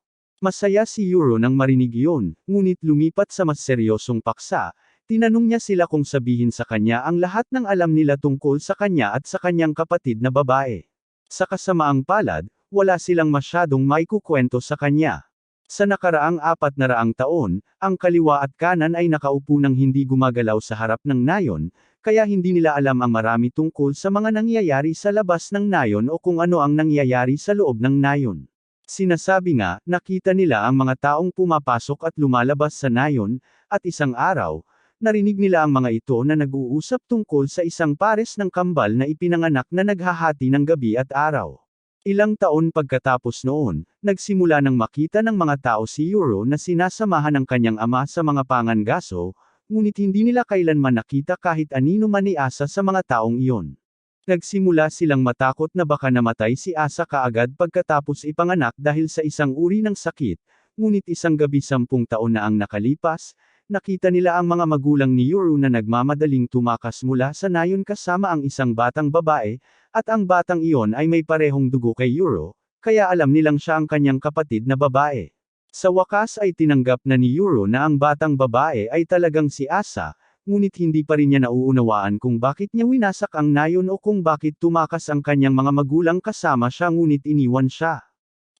Masaya si Yuro nang marinig iyon, ngunit lumipat sa mas seryosong paksa. Tinanong niya sila kung sabihin sa kanya ang lahat ng alam nila tungkol sa kanya at sa kanyang kapatid na babae. Sa kasamaang palad, wala silang masyadong maikukwento sa kanya. Sa nakaraang 400 taon, ang kaliwa at kanan ay nakaupo ng hindi gumagalaw sa harap ng nayon, kaya hindi nila alam ang marami tungkol sa mga nangyayari sa labas ng nayon o kung ano ang nangyayari sa loob ng nayon. Sinasabi nga, nakita nila ang mga taong pumapasok at lumalabas sa nayon, at isang araw, narinig nila ang mga ito na nag-uusap tungkol sa isang pares ng kambal na ipinanganak na naghahati ng gabi at araw. Ilang taon pagkatapos noon, nagsimula nang makita ng mga tao si Yuro na sinasamahan ng kanyang ama sa mga pangangaso, ngunit hindi nila kailanman nakita kahit anino man ni Asa sa mga taong iyon. Nagsimula silang matakot na baka namatay si Asa kaagad pagkatapos ipanganak dahil sa isang uri ng sakit, ngunit isang gabi 10 taon na ang nakalipas, nakita nila ang mga magulang ni Yuro na nagmamadaling tumakas mula sa nayon kasama ang isang batang babae, at ang batang iyon ay may parehong dugo kay Yuro, kaya alam nilang siya ang kanyang kapatid na babae. Sa wakas ay tinanggap na ni Yuro na ang batang babae ay talagang si Asa, ngunit hindi pa rin niya nauunawaan kung bakit niya winasak ang nayon o kung bakit tumakas ang kanyang mga magulang kasama siya ngunit iniwan siya.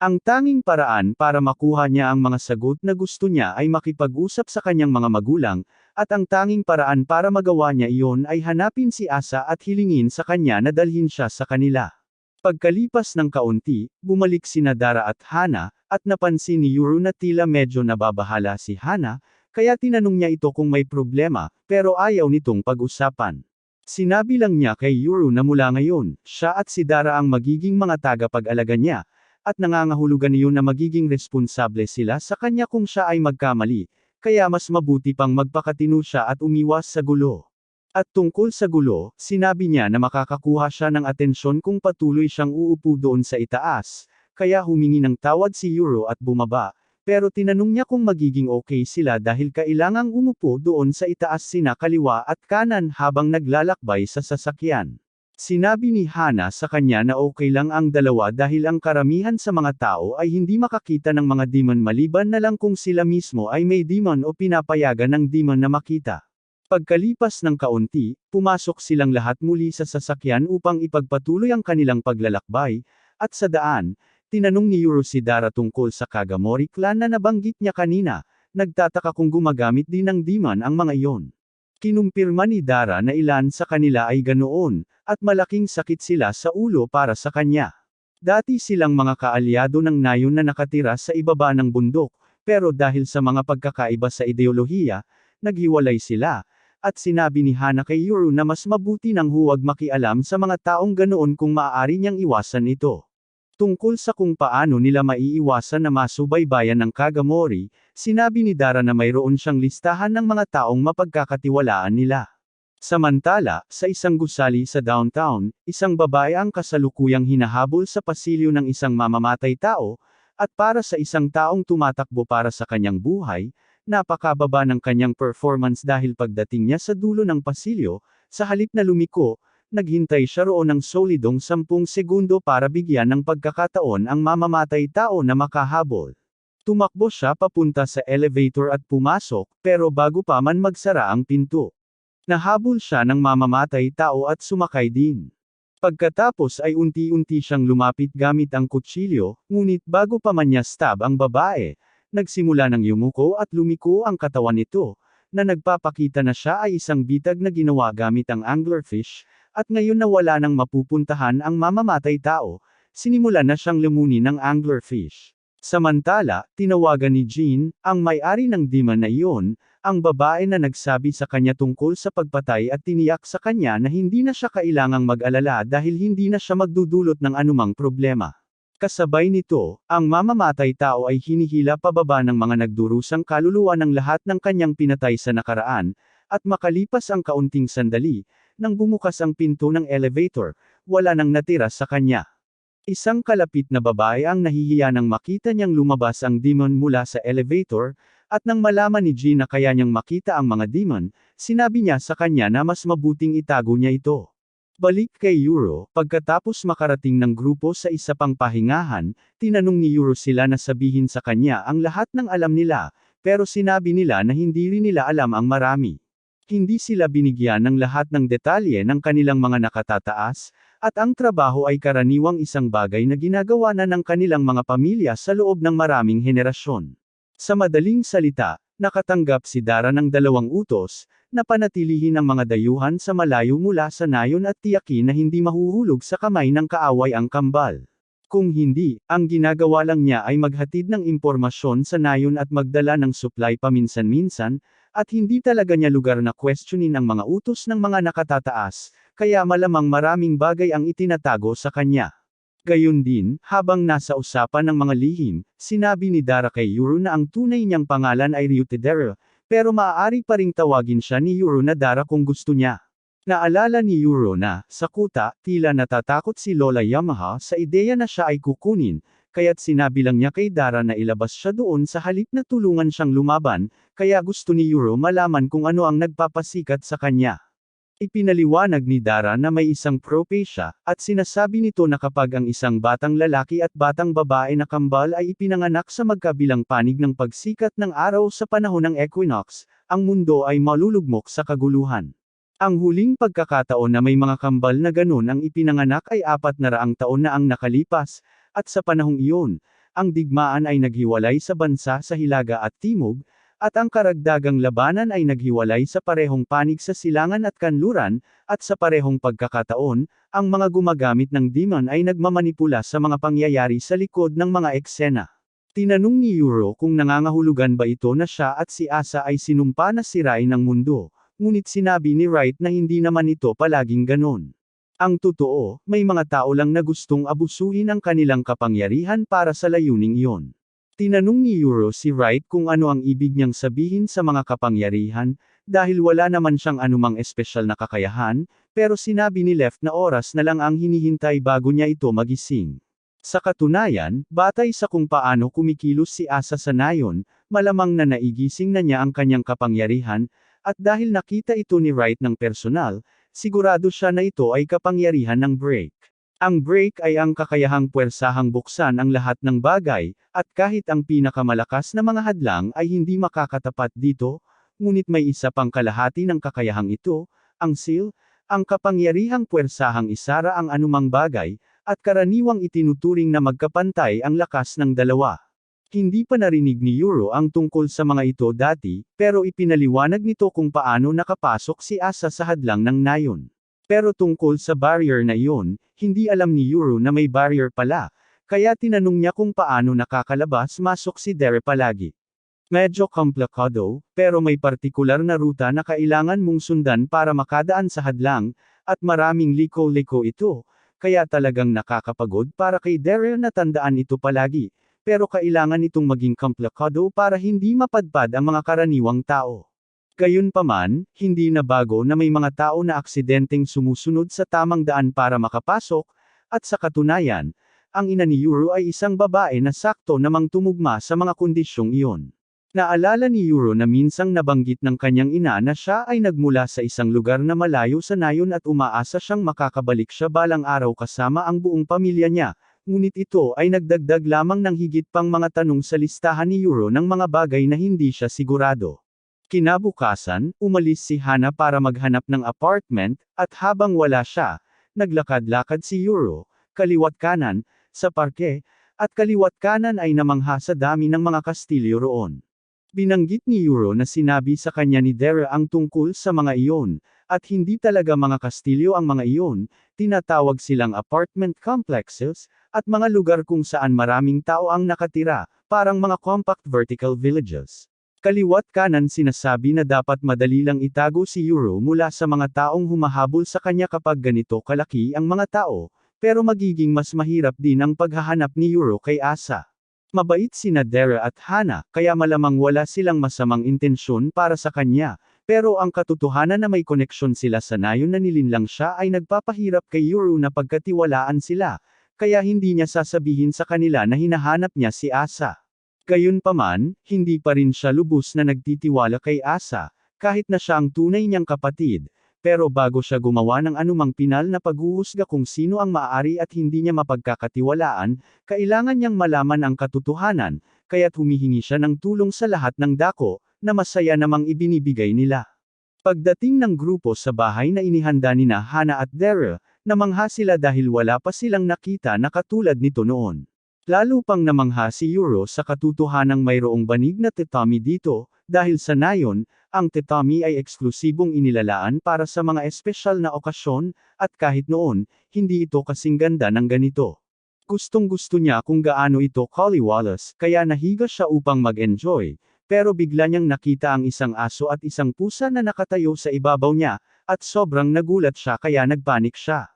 Ang tanging paraan para makuha niya ang mga sagot na gusto niya ay makipag-usap sa kanyang mga magulang, at ang tanging paraan para magawa niya iyon ay hanapin si Asa at hilingin sa kanya na dalhin siya sa kanila. Pagkalipas ng kaunti, bumalik sina Dara at Hana, at napansin ni Yuro na tila medyo nababahala si Hana, kaya tinanong niya ito kung may problema, pero ayaw nitong pag-usapan. Sinabi lang niya kay Yuro na mula ngayon, siya at si Dara ang magiging mga tagapag-alaga niya, at nangangahulugan iyon na magiging responsable sila sa kanya kung siya ay magkamali, kaya mas mabuti pang magpakatino siya at umiwas sa gulo. At tungkol sa gulo, sinabi niya na makakakuha siya ng atensyon kung patuloy siyang uupo doon sa itaas, kaya humingi ng tawad si Yuro at bumaba, pero tinanong niya kung magiging okay sila dahil kailangang umupo doon sa itaas sina kaliwa at kanan habang naglalakbay sa sasakyan. Sinabi ni Hana sa kanya na okay lang ang dalawa dahil ang karamihan sa mga tao ay hindi makakita ng mga demon maliban na lang kung sila mismo ay may demon o pinapayagan ng demon na makita. Pagkalipas ng kaunti, pumasok silang lahat muli sa sasakyan upang ipagpatuloy ang kanilang paglalakbay, at sa daan, tinanong ni Yuro si Dara tungkol sa Kagamori clan na nabanggit niya kanina, nagtataka kung gumagamit din ng demon ang mga iyon. Kinumpirma ni Dara na ilan sa kanila ay ganoon, at malaking sakit sila sa ulo para sa kanya. Dati silang mga kaalyado ng nayon na nakatira sa ibaba ng bundok, pero dahil sa mga pagkakaiba sa ideolohiya, naghiwalay sila, at sinabi ni Hana kay Yuro na mas mabuti nang huwag makialam sa mga taong ganoon kung maaari niyang iwasan ito. Tungkol sa kung paano nila maiiwasan na masubaybayan ng Kagamori, sinabi ni Dara na mayroon siyang listahan ng mga taong mapagkakatiwalaan nila. Samantala, sa isang gusali sa downtown, isang babae ang kasalukuyang hinahabol sa pasilyo ng isang mamamatay tao, at para sa isang taong tumatakbo para sa kanyang buhay, napakababa ng kanyang performance dahil pagdating niya sa dulo ng pasilyo, sa halip na lumiko, naghintay siya roon ng solidong 10 segundo para bigyan ng pagkakataon ang mamamatay tao na makahabol. Tumakbo siya papunta sa elevator at pumasok, pero bago pa man magsara ang pinto, nahabol siya ng mamamatay tao at sumakay din. Pagkatapos ay unti-unti siyang lumapit gamit ang kutsilyo, ngunit bago pa man niya stab ang babae, nagsimula ng yumuko at lumiko ang katawan nito, na nagpapakita na siya ay isang bitag na ginawa gamit ang anglerfish, at ngayon na wala nang mapupuntahan ang mamamatay tao, sinimulan na siyang lamunin ng anglerfish. Samantala, tinawagan ni Jean, ang may-ari ng demon na iyon, ang babae na nagsabi sa kanya tungkol sa pagpatay at tiniyak sa kanya na hindi na siya kailangang mag-alala dahil hindi na siya magdudulot ng anumang problema. Kasabay nito, ang mamamatay tao ay hinihila pababa ng mga nagdurusang kaluluwa ng lahat ng kanyang pinatay sa nakaraan, at makalipas ang kaunting sandali, nang bumukas ang pinto ng elevator, wala nang natira sa kanya. Isang kalapit na babae ang nahihiya nang makita niyang lumabas ang demon mula sa elevator, at nang malaman ni Jean na kaya niyang makita ang mga demon, sinabi niya sa kanya na mas mabuting itago niya ito. Balik kay Euro, pagkatapos makarating ng grupo sa isa pang pahingahan, tinanong ni Euro sila na sabihin sa kanya ang lahat ng alam nila, pero sinabi nila na hindi rin nila alam ang marami. Hindi sila binigyan ng lahat ng detalye ng kanilang mga nakatataas, at ang trabaho ay karaniwang isang bagay na ginagawa na ng kanilang mga pamilya sa loob ng maraming henerasyon. Sa madaling salita, nakatanggap si Dara ng dalawang utos, na panatilihin ang mga dayuhan sa malayo mula sa nayon at tiyakin na hindi mahuhulog sa kamay ng kaaway ang kambal. Kung hindi, ang ginagawa lang niya ay maghatid ng impormasyon sa nayon at magdala ng supply paminsan-minsan, at hindi talaga niya lugar na questionin ang mga utos ng mga nakatataas, kaya malamang maraming bagay ang itinatago sa kanya. Gayun din, habang nasa usapan ng mga lihim, sinabi ni Dara kay Euro na ang tunay niyang pangalan ay Ryutidera, pero maaari pa ring tawagin siya ni Euro na Dara kung gusto niya. Naalala ni Euro na, sa kuta, tila natatakot si Lola Yamaha sa ideya na siya ay kukunin, kaya't sinabi lang niya kay Dara na ilabas siya doon sa halip na tulungan siyang lumaban, kaya gusto ni Euro malaman kung ano ang nagpapasikat sa kanya. Ipinaliwanag ni Dara na may isang prope siya, at sinasabi nito na kapag ang isang batang lalaki at batang babae na kambal ay ipinanganak sa magkabilang panig ng pagsikat ng araw sa panahon ng equinox, ang mundo ay malulugmok sa kaguluhan. Ang huling pagkakataon na may mga kambal na ganun ang ipinanganak ay 400 taon na ang nakalipas, at sa panahong iyon, ang digmaan ay naghiwalay sa bansa sa hilaga at timog, at ang karagdagang labanan ay naghiwalay sa parehong panig sa silangan at kanluran, at sa parehong pagkakataon, ang mga gumagamit ng demon ay nagmamanipula sa mga pangyayari sa likod ng mga eksena. Tinanong ni Euro kung nangangahulugan ba ito na siya at si Asa ay sinumpa na sirain ang mundo, ngunit sinabi ni Wright na hindi naman ito palaging ganon. Ang totoo, may mga tao lang na gustong abusuhin ang kanilang kapangyarihan para sa layuning iyon. Tinanong ni Euro si Wright kung ano ang ibig niyang sabihin sa mga kapangyarihan, dahil wala naman siyang anumang espesyal na kakayahan, pero sinabi ni Left na oras na lang ang hinihintay bago niya ito magising. Sa katunayan, batay sa kung paano kumikilos si Asa sa nayon, malamang na naigising na niya ang kanyang kapangyarihan, at dahil nakita ito ni Wright ng personal, sigurado siya na ito ay kapangyarihan ng break. Ang break ay ang kakayahang puwersahang buksan ang lahat ng bagay, at kahit ang pinakamalakas na mga hadlang ay hindi makakatapat dito, ngunit may isa pang kalahati ng kakayahang ito, ang seal, ang kapangyarihang puwersahang isara ang anumang bagay, at karaniwang itinuturing na magkapantay ang lakas ng dalawa. Hindi pa narinig ni Euro ang tungkol sa mga ito dati, pero ipinaliwanag nito kung paano nakapasok si Asa sa hadlang ng nayon. Pero tungkol sa barrier na iyon, hindi alam ni Euro na may barrier pala, kaya tinanong niya kung paano nakakalabas-masok si Dere palagi. Medyo komplikado, pero may partikular na ruta na kailangan mong sundan para makadaan sa hadlang, at maraming liko-liko ito, kaya talagang nakakapagod para kay Dere na tandaan ito palagi, pero kailangan itong maging komplikado para hindi mapadpad ang mga karaniwang tao. Gayunpaman, hindi na bago na may mga tao na aksidenteng sumusunod sa tamang daan para makapasok, at sa katunayan, ang ina ni Euro ay isang babae na sakto namang tumugma sa mga kondisyong iyon. Naalala ni Euro na minsang nabanggit ng kanyang ina na siya ay nagmula sa isang lugar na malayo sa nayon at umaasa siyang makakabalik siya balang araw kasama ang buong pamilya niya, ngunit ito ay nagdagdag lamang ng higit pang mga tanong sa listahan ni Euro ng mga bagay na hindi siya sigurado. Kinabukasan, umalis si Hana para maghanap ng apartment, at habang wala siya, naglakad-lakad si Euro, kaliwat kanan, sa parke, at kaliwat kanan ay namangha sa dami ng mga kastilyo roon. Binanggit ni Euro na sinabi sa kanya ni Dere ang tungkol sa mga iyon, at hindi talaga mga kastilyo ang mga iyon, tinatawag silang apartment complexes, at mga lugar kung saan maraming tao ang nakatira, parang mga compact vertical villages. Kaliwat kanan sinasabi na dapat madali lang itago si Euro mula sa mga taong humahabol sa kanya kapag ganito kalaki ang mga tao, pero magiging mas mahirap din ang paghahanap ni Euro kay Asa. Mabait sina Dere at Hana, kaya malamang wala silang masamang intensyon para sa kanya, pero ang katotohanan na may koneksyon sila sa nayon na nilinlang siya ay nagpapahirap kay Euro na pagkatiwalaan sila, kaya hindi niya sasabihin sa kanila na hinahanap niya si Asa. Gayunpaman, hindi pa rin siya lubos na nagtitiwala kay Asa, kahit na siya ang tunay niyang kapatid, pero bago siya gumawa ng anumang pinal na paghuhusga kung sino ang maaari at hindi niya mapagkakatiwalaan, kailangan niyang malaman ang katotohanan, kaya't humihingi siya ng tulong sa lahat ng dako, na masaya namang ibinibigay nila. Pagdating ng grupo sa bahay na inihanda nina Hana at Daryl, namangha sila dahil wala pa silang nakita na katulad nito noon. Lalo pang namangha si Euro sa katotohanang mayroong banig na tatami dito, dahil sa nayon, ang tatami ay eksklusibong inilalaan para sa mga espesyal na okasyon, at kahit noon, hindi ito kasing ganda ng ganito. Gustong-gusto niya kung gaano ito kaliwalas, kaya nahiga siya upang mag-enjoy, pero bigla niyang nakita ang isang aso at isang pusa na nakatayo sa ibabaw niya, at sobrang nagulat siya kaya nagpanik siya.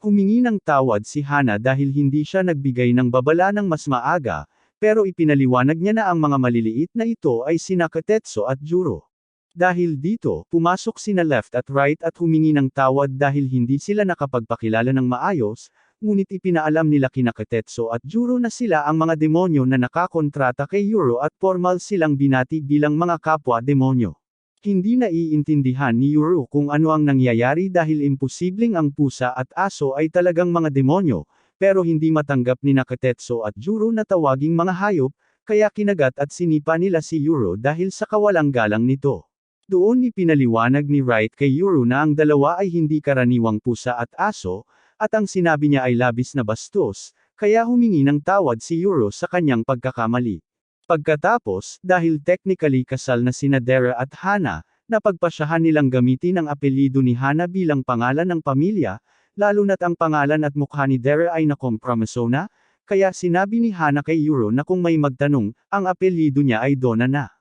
Humingi ng tawad si Hana dahil hindi siya nagbigay ng babala ng mas maaga, pero ipinaliwanag niya na ang mga maliliit na ito ay sina Kotetsu at Juro. Dahil dito, pumasok sina Left at Right at humingi ng tawad dahil hindi sila nakapagpakilala ng maayos, ngunit ipinaalam nila kina Kotetsu at Juro na sila ang mga demonyo na nakakontrata kay Euro at formal silang binati bilang mga kapwa-demonyo. Hindi naiintindihan ni Euro kung ano ang nangyayari dahil imposibleng ang pusa at aso ay talagang mga demonyo, pero hindi matanggap ni Kotetsu at Juro na tawaging mga hayop, kaya kinagat at sinipa nila si Euro dahil sa kawalang galang nito. Doon ipinaliwanag ni Right kay Euro na ang dalawa ay hindi karaniwang pusa at aso, at ang sinabi niya ay labis na bastos, kaya humingi ng tawad si Euro sa kanyang pagkakamali. Pagkatapos, dahil technically kasal na sina Dara at Hana, napagpasyahan nilang gamitin ang apelyido ni Hana bilang pangalan ng pamilya, lalo na't ang pangalan at mukha ni Dara ay nakompromiso na, kaya sinabi ni Hana kay Euro na kung may magtanong, ang apelyido niya ay Donna na.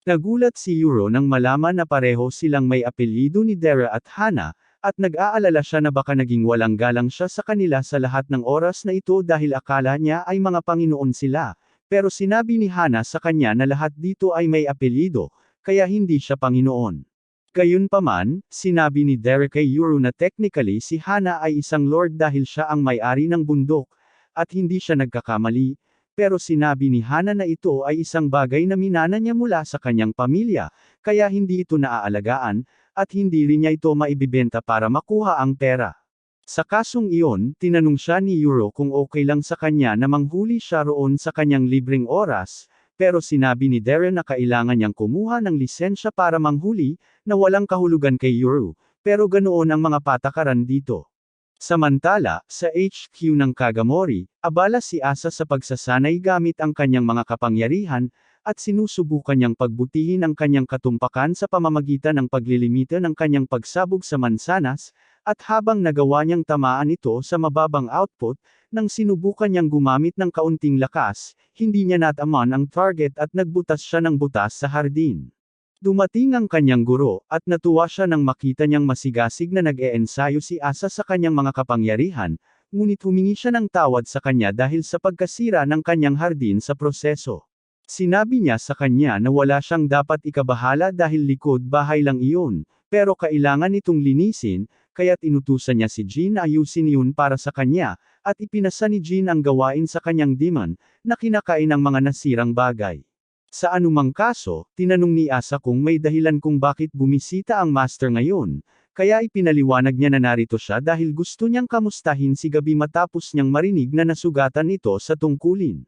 Nagulat si Euro nang malaman na pareho silang may apelyido ni Dara at Hana, at nag-aalala siya na baka naging walang galang siya sa kanila sa lahat ng oras na ito dahil akala niya ay mga Panginoon sila, pero sinabi ni Hana sa kanya na lahat dito ay may apelyido, kaya hindi siya Panginoon. Gayunpaman, sinabi ni Dara kay Euro na technically si Hana ay isang lord dahil siya ang may-ari ng bundok, at hindi siya nagkakamali, pero sinabi ni Hana na ito ay isang bagay na minana niya mula sa kanyang pamilya, kaya hindi ito naaalagaan, at hindi rin niya ito maibibenta para makuha ang pera. Sa kasong iyon, tinanong siya ni Euro kung okay lang sa kanya na manghuli siya roon sa kanyang libreng oras, pero sinabi ni Darren na kailangan niyang kumuha ng lisensya para manghuli, na walang kahulugan kay Euro, pero ganoon ang mga patakaran dito. Samantala, sa HQ ng Kagamori, abala si Asa sa pagsasanay gamit ang kanyang mga kapangyarihan, at sinusubukan niyang pagbutihin ang kanyang katumpakan sa pamamagitan ng paglilimita ng kanyang pagsabog sa mansanas, at habang nagawa niyang tamaan ito sa mababang output, nang sinubukan niyang gumamit ng kaunting lakas, hindi niya natamaan ang target at nagbutas siya ng butas sa hardin. Dumating ang kanyang guro, at natuwa siya nang makita niyang masigasig na nag-eensayo si Asa sa kanyang mga kapangyarihan, ngunit humingi siya ng tawad sa kanya dahil sa pagkasira ng kanyang hardin sa proseso. Sinabi niya sa kanya na wala siyang dapat ikabahala dahil likod bahay lang iyon, pero kailangan itong linisin, kaya't inutusan niya si Jean na ayusin iyon para sa kanya, at ipinasa ni Jean ang gawain sa kanyang demon, na kinakain ng mga nasirang bagay. Sa anumang kaso, tinanong ni Asa kung may dahilan kung bakit bumisita ang master ngayon, kaya ipinaliwanag niya na narito siya dahil gusto niyang kamustahin si Gabi matapos niyang marinig na nasugatan ito sa tungkulin.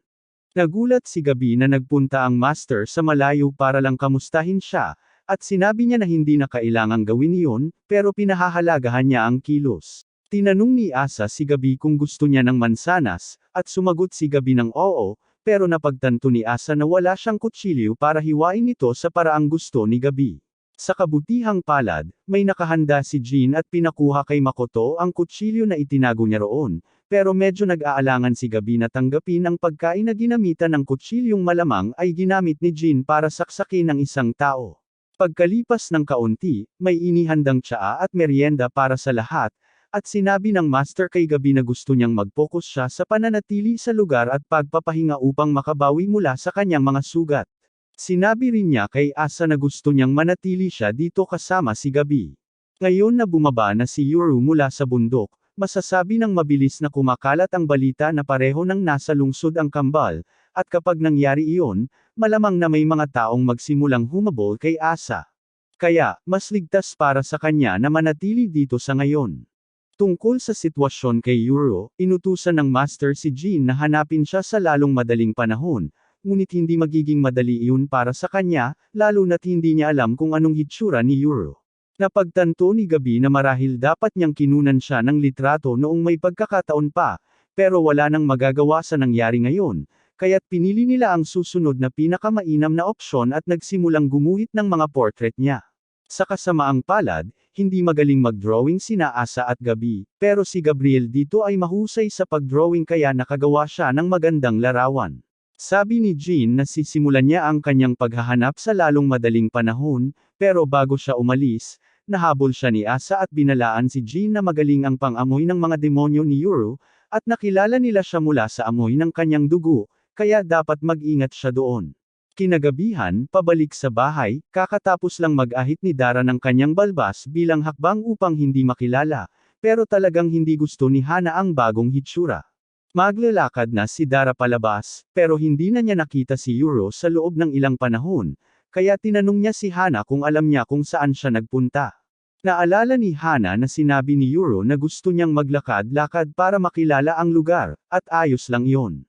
Nagulat si Gabi na nagpunta ang master sa malayo para lang kamustahin siya, at sinabi niya na hindi na kailangang gawin iyon, pero pinahahalagahan niya ang kilos. Tinanong ni Asa si Gabi kung gusto niya ng mansanas, at sumagot si Gabi ng oo, pero napagtanto ni Asa na wala siyang kutsilyo para hiwain ito sa paraang gusto ni Gabi. Sa kabutihang palad, may nakahanda si Jean at pinakuha kay Makoto ang kutsilyo na itinago niya roon, pero medyo nag-aalangan si Gabi na tanggapin ang pagkain na ginamitan ng kutsilyong malamang ay ginamit ni Jean para saksakin ng isang tao. Pagkalipas ng kaunti, may inihandang tsaa at merienda para sa lahat, at sinabi ng master kay Gabi na gusto niyang mag-focus siya sa pananatili sa lugar at pagpapahinga upang makabawi mula sa kanyang mga sugat. Sinabi rin niya kay Asa na gusto niyang manatili siya dito kasama si Gabi. Ngayon na bumaba na si Yuru mula sa bundok, masasabi ng mabilis na kumakalat ang balita na pareho nang nasa lungsod ang kambal, at kapag nangyari iyon, malamang na may mga taong magsimulang humabol kay Asa. Kaya, mas ligtas para sa kanya na manatili dito sa ngayon. Tungkol sa sitwasyon kay Yuro, inutusan ng Master si Jean na hanapin siya sa lalong madaling panahon, ngunit hindi magiging madali iyon para sa kanya, lalo na't hindi niya alam kung anong hitsura ni Yuro. Napagtanto ni Gabi na marahil dapat niyang kinunan siya ng litrato noong may pagkakataon pa, pero wala nang magagawa sa nangyari ngayon, kaya't pinili nila ang susunod na pinakamainam na opsyon at nagsimulang gumuhit ng mga portrait niya. Sa kasamaang palad, hindi magaling mag-drawing sina Asa at Gabi, pero si Gabriel dito ay mahusay sa pag-drawing kaya nakagawa siya ng magandang larawan. Sabi ni Jean na sisimulan niya ang kanyang paghahanap sa lalong madaling panahon, pero bago siya umalis, nahabol siya ni Asa at binalaan si Jean na magaling ang pang-amoy ng mga demonyo ni Yuro, at nakilala nila siya mula sa amoy ng kanyang dugo, kaya dapat mag-ingat siya doon. Kinagabihan, pabalik sa bahay, kakatapos lang mag-ahit ni Dara ng kanyang balbas bilang hakbang upang hindi makilala, pero talagang hindi gusto ni Hana ang bagong hitsura. Maglalakad na si Dara palabas, pero hindi na niya nakita si Yuro sa loob ng ilang panahon, kaya tinanong niya si Hana kung alam niya kung saan siya nagpunta. Naalala ni Hana na sinabi ni Yuro na gusto niyang maglakad-lakad para makilala ang lugar, at ayos lang iyon.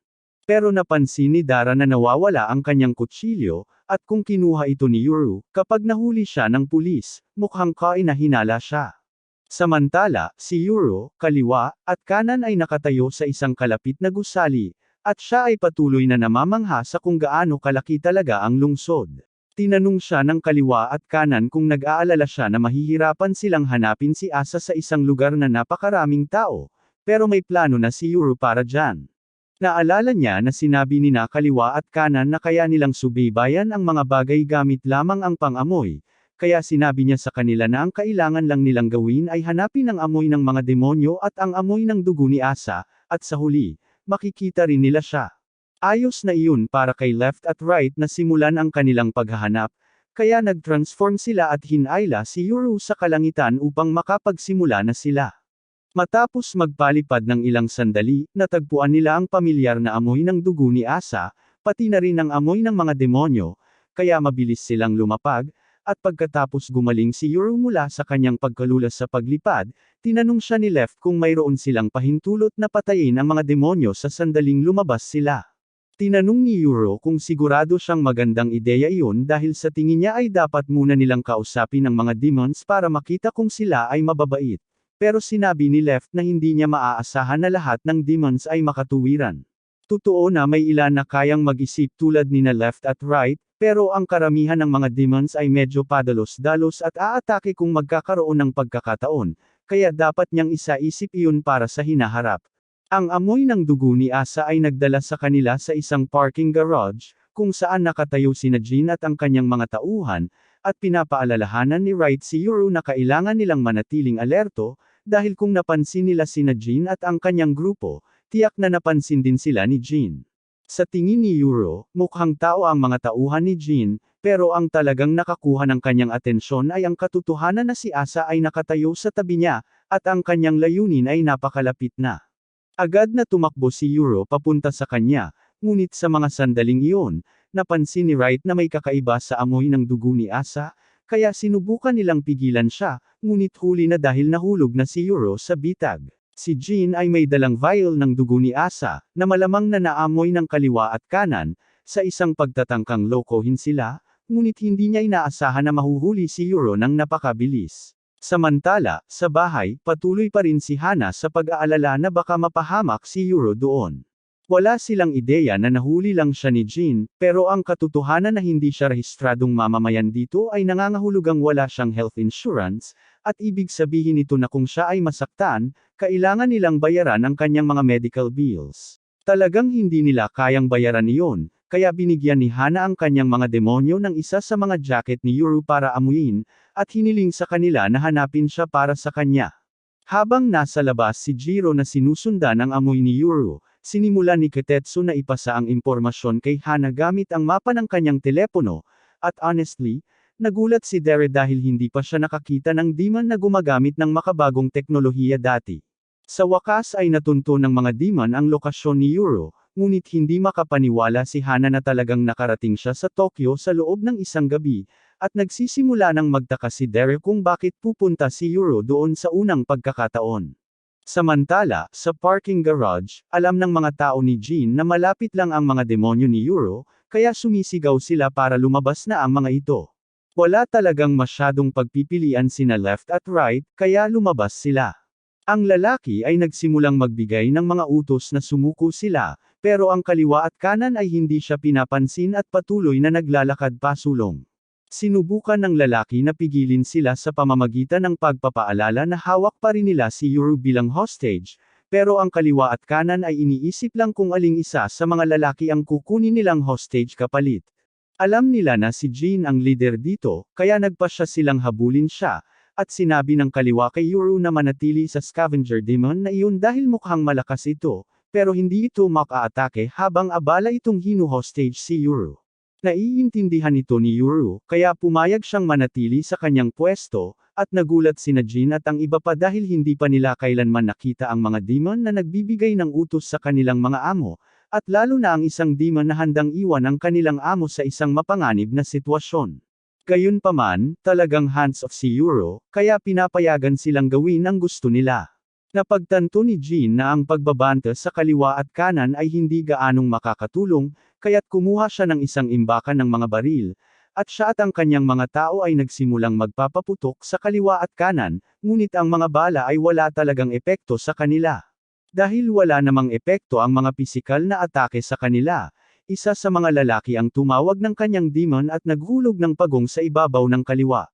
Pero napansin ni Dara na nawawala ang kanyang kutsilyo, at kung kinuha ito ni Yuro, kapag nahuli siya ng pulis, mukhang kainahinala siya. Samantala, si Yuro, kaliwa, at kanan ay nakatayo sa isang kalapit na gusali, at siya ay patuloy na namamangha sa kung gaano kalaki talaga ang lungsod. Tinanong siya ng kaliwa at kanan kung nag-aalala siya na mahihirapan silang hanapin si Asa sa isang lugar na napakaraming tao, pero may plano na si Yuro para dyan. Naalala niya na sinabi ni na kaliwa at kanan na kaya nilang subaybayan ang mga bagay gamit lamang ang pang-amoy, kaya sinabi niya sa kanila na ang kailangan lang nilang gawin ay hanapin ang amoy ng mga demonyo at ang amoy ng dugo ni Asa, at sa huli, makikita rin nila siya. Ayos na iyon para kay Left at Right na simulan ang kanilang paghahanap, kaya nag-transform sila at hinayla si Yuro sa kalangitan upang makapagsimula na sila. Matapos magpalipad ng ilang sandali, natagpuan nila ang pamilyar na amoy ng dugo ni Asa, pati na rin ang amoy ng mga demonyo, kaya mabilis silang lumapag, at pagkatapos gumaling si Yuro mula sa kanyang pagkalulas sa paglipad, tinanong siya ni Left kung mayroon silang pahintulot na patayin ang mga demonyo sa sandaling lumabas sila. Tinanong ni Yuro kung sigurado siyang magandang ideya iyon dahil sa tingin niya ay dapat muna nilang kausapin ang mga demons para makita kung sila ay mababait. Pero sinabi ni Left na hindi niya maaasahan na lahat ng demons ay makatuwiran. Totoo na may ilan na kayang mag-isip tulad ni na Left at Right, pero ang karamihan ng mga demons ay medyo padalos-dalos at aatake kung magkakaroon ng pagkakataon, kaya dapat niyang isa-isip iyon para sa hinaharap. Ang amoy ng dugo ni Asa ay nagdala sa kanila sa isang parking garage, kung saan nakatayo sina Jean at ang kanyang mga tauhan, at pinapaalalahanan ni Right si Yuro na kailangan nilang manatiling alerto, dahil kung napansin nila sina Jean at ang kanyang grupo, tiyak na napansin din sila ni Jean. Sa tingin ni Yuro, mukhang tao ang mga tauhan ni Jean, pero ang talagang nakakuha ng kanyang atensyon ay ang katotohanan na si Asa ay nakatayo sa tabi niya, at ang kanyang layunin ay napakalapit na. Agad na tumakbo si Yuro papunta sa kanya, ngunit sa mga sandaling iyon, napansin ni Right na may kakaiba sa amoy ng dugo ni Asa, kaya sinubukan nilang pigilan siya, ngunit huli na dahil nahulog na si Yuro sa bitag. Si Jean ay may dalang vial ng dugo ni Asa, na malamang na naamoy ng kaliwa at kanan, sa isang pagtatangkang lokohin sila, ngunit hindi niya inaasahan na mahuhuli si Yuro ng napakabilis. Samantala, sa bahay, patuloy pa rin si Hana sa pag-aalala na baka mapahamak si Yuro doon. Wala silang ideya na nahuli lang siya ni Jean, pero ang katotohanan na hindi siya rehistradong mamamayan dito ay nangangahulugang wala siyang health insurance, at ibig sabihin nito na kung siya ay masaktan, kailangan nilang bayaran ang kanyang mga medical bills. Talagang hindi nila kayang bayaran iyon, kaya binigyan ni Hana ang kanyang mga demonyo ng isa sa mga jacket ni Yuro para amuyin, at hiniling sa kanila na hanapin siya para sa kanya. Habang nasa labas si Jiro na sinusundan ang amoy ni Yuro, sinimula ni Kotetsu na ipasa ang impormasyon kay Hana gamit ang mapa ng kanyang telepono, at honestly, nagulat si Dere dahil hindi pa siya nakakita ng demon na gumagamit ng makabagong teknolohiya dati. Sa wakas ay natunto ng mga demon ang lokasyon ni Yuro, ngunit hindi makapaniwala si Hana na talagang nakarating siya sa Tokyo sa loob ng isang gabi, At nagsisimula ng magtaka si Derek kung bakit pupunta si Yuro doon sa unang pagkakataon. Samantala, sa parking garage, alam ng mga tao ni Jean na malapit lang ang mga demonyo ni Yuro, kaya sumisigaw sila para lumabas na ang mga ito. Wala talagang masyadong pagpipilian sina left at right, kaya lumabas sila. Ang lalaki ay nagsimulang magbigay ng mga utos na sumuko sila, pero ang kaliwa at kanan ay hindi siya pinapansin at patuloy na naglalakad pasulong. Sinubukan ng lalaki na pigilin sila sa pamamagitan ng pagpapaalala na hawak pa rin nila si Yuro bilang hostage, pero ang kaliwa at kanan ay iniisip lang kung aling isa sa mga lalaki ang kukunin nilang hostage kapalit. Alam nila na si Jean ang leader dito, kaya nagpasya silang habulin siya, at sinabi ng kaliwa kay Yuro na manatili sa scavenger demon na iyon dahil mukhang malakas ito, pero hindi ito makaatake habang abala itong hinu-hostage si Yuro. Naiintindihan ito ni Yuro, kaya pumayag siyang manatili sa kanyang pwesto, at nagulat sina Jean at ang iba pa dahil hindi pa nila kailanman nakita ang mga demon na nagbibigay ng utos sa kanilang mga amo, at lalo na ang isang demon na handang iwan ang kanilang amo sa isang mapanganib na sitwasyon. Gayunpaman, talagang hands-off si Yuro, kaya pinapayagan silang gawin ang gusto nila. Napagtanto ni Jean na ang pagbabanta sa kaliwa at kanan ay hindi gaanong makakatulong, kaya't kumuha siya ng isang imbakan ng mga baril, at siya at ang kanyang mga tao ay nagsimulang magpapaputok sa kaliwa at kanan, ngunit ang mga bala ay wala talagang epekto sa kanila. Dahil wala namang epekto ang mga pisikal na atake sa kanila, isa sa mga lalaki ang tumawag ng kanyang demon at naghulog ng pagong sa ibabaw ng kaliwa.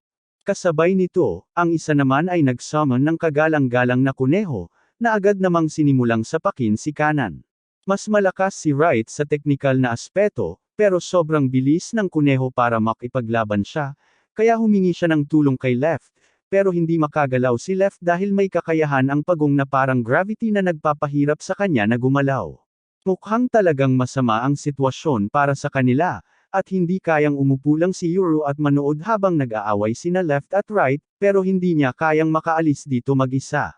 Kasabay nito, ang isa naman ay nag-summon ng kagalang-galang na kuneho, na agad namang sinimulang sapakin si kanan. Mas malakas si Wright sa teknikal na aspeto, pero sobrang bilis ng kuneho para makipaglaban siya, kaya humingi siya ng tulong kay Left, pero hindi makagalaw si Left dahil may kakayahan ang pagong na parang gravity na nagpapahirap sa kanya na gumalaw. Mukhang talagang masama ang sitwasyon para sa kanila, at hindi kayang umupo lang si Yuro at manood habang nag-aaway sina Left at Right, pero hindi niya kayang makaalis dito mag-isa.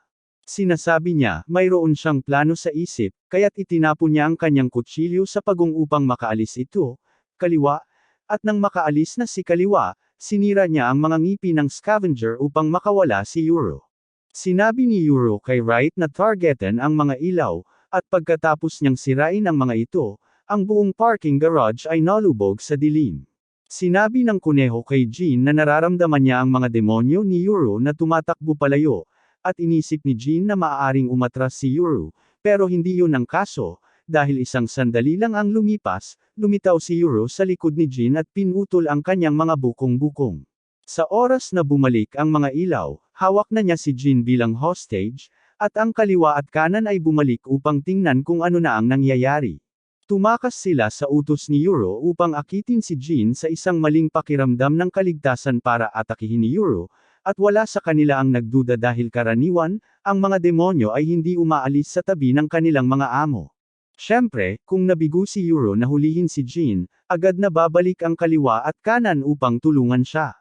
Sinasabi niya, mayroon siyang plano sa isip, kaya't itinapon niya ang kanyang kutsilyo sa pagong upang makaalis ito, kaliwa, at nang makaalis na si kaliwa, sinira niya ang mga ngipi ng scavenger upang makawala si Yuro. Sinabi ni Yuro kay Right na targetan ang mga ilaw, at pagkatapos niyang sirain ang mga ito, ang buong parking garage ay nalubog sa dilim. Sinabi ng kuneho kay Jean na nararamdaman niya ang mga demonyo ni Yuro na tumatakbo palayo, at inisip ni Jean na maaaring umatras si Yuro, pero hindi yun ang kaso, dahil isang sandali lang ang lumipas, lumitaw si Yuro sa likod ni Jean at pinutol ang kanyang mga bukong-bukong. Sa oras na bumalik ang mga ilaw, hawak na niya si Jean bilang hostage, at ang kaliwa at kanan ay bumalik upang tingnan kung ano na ang nangyayari. Tumakas sila sa utos ni Yuro upang akitin si Jean sa isang maling pakiramdam ng kaligtasan para atakihin ni Yuro, at wala sa kanila ang nagduda dahil karaniwan, ang mga demonyo ay hindi umaalis sa tabi ng kanilang mga amo. Siyempre, kung nabigo si Yuro na hulihin si Jean, agad na babalik ang kaliwa at kanan upang tulungan siya.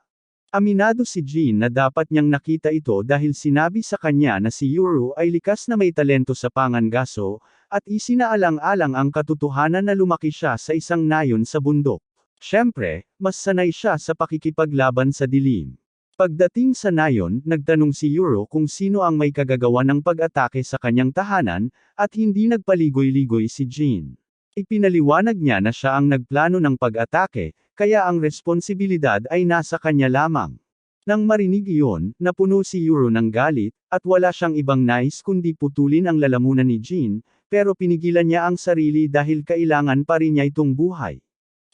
Aminado si Jean na dapat niyang nakita ito dahil sinabi sa kanya na si Yuro ay likas na may talento sa pangangaso, at isinaalang-alang ang katotohanan na lumaki siya sa isang nayon sa bundok. Siyempre, mas sanay siya sa pakikipaglaban sa dilim. Pagdating sa nayon, nagtanong si Yuro kung sino ang may kagagawa ng pag-atake sa kanyang tahanan, at hindi nagpaligoy-ligoy si Jean. Ipinaliwanag niya na siya ang nagplano ng pag-atake, kaya ang responsibilidad ay nasa kanya lamang. Nang marinig iyon, napuno si Yuro ng galit, at wala siyang ibang nais kundi putulin ang lalamunan ni Jean, pero pinigilan niya ang sarili dahil kailangan pa rin niya itong buhay.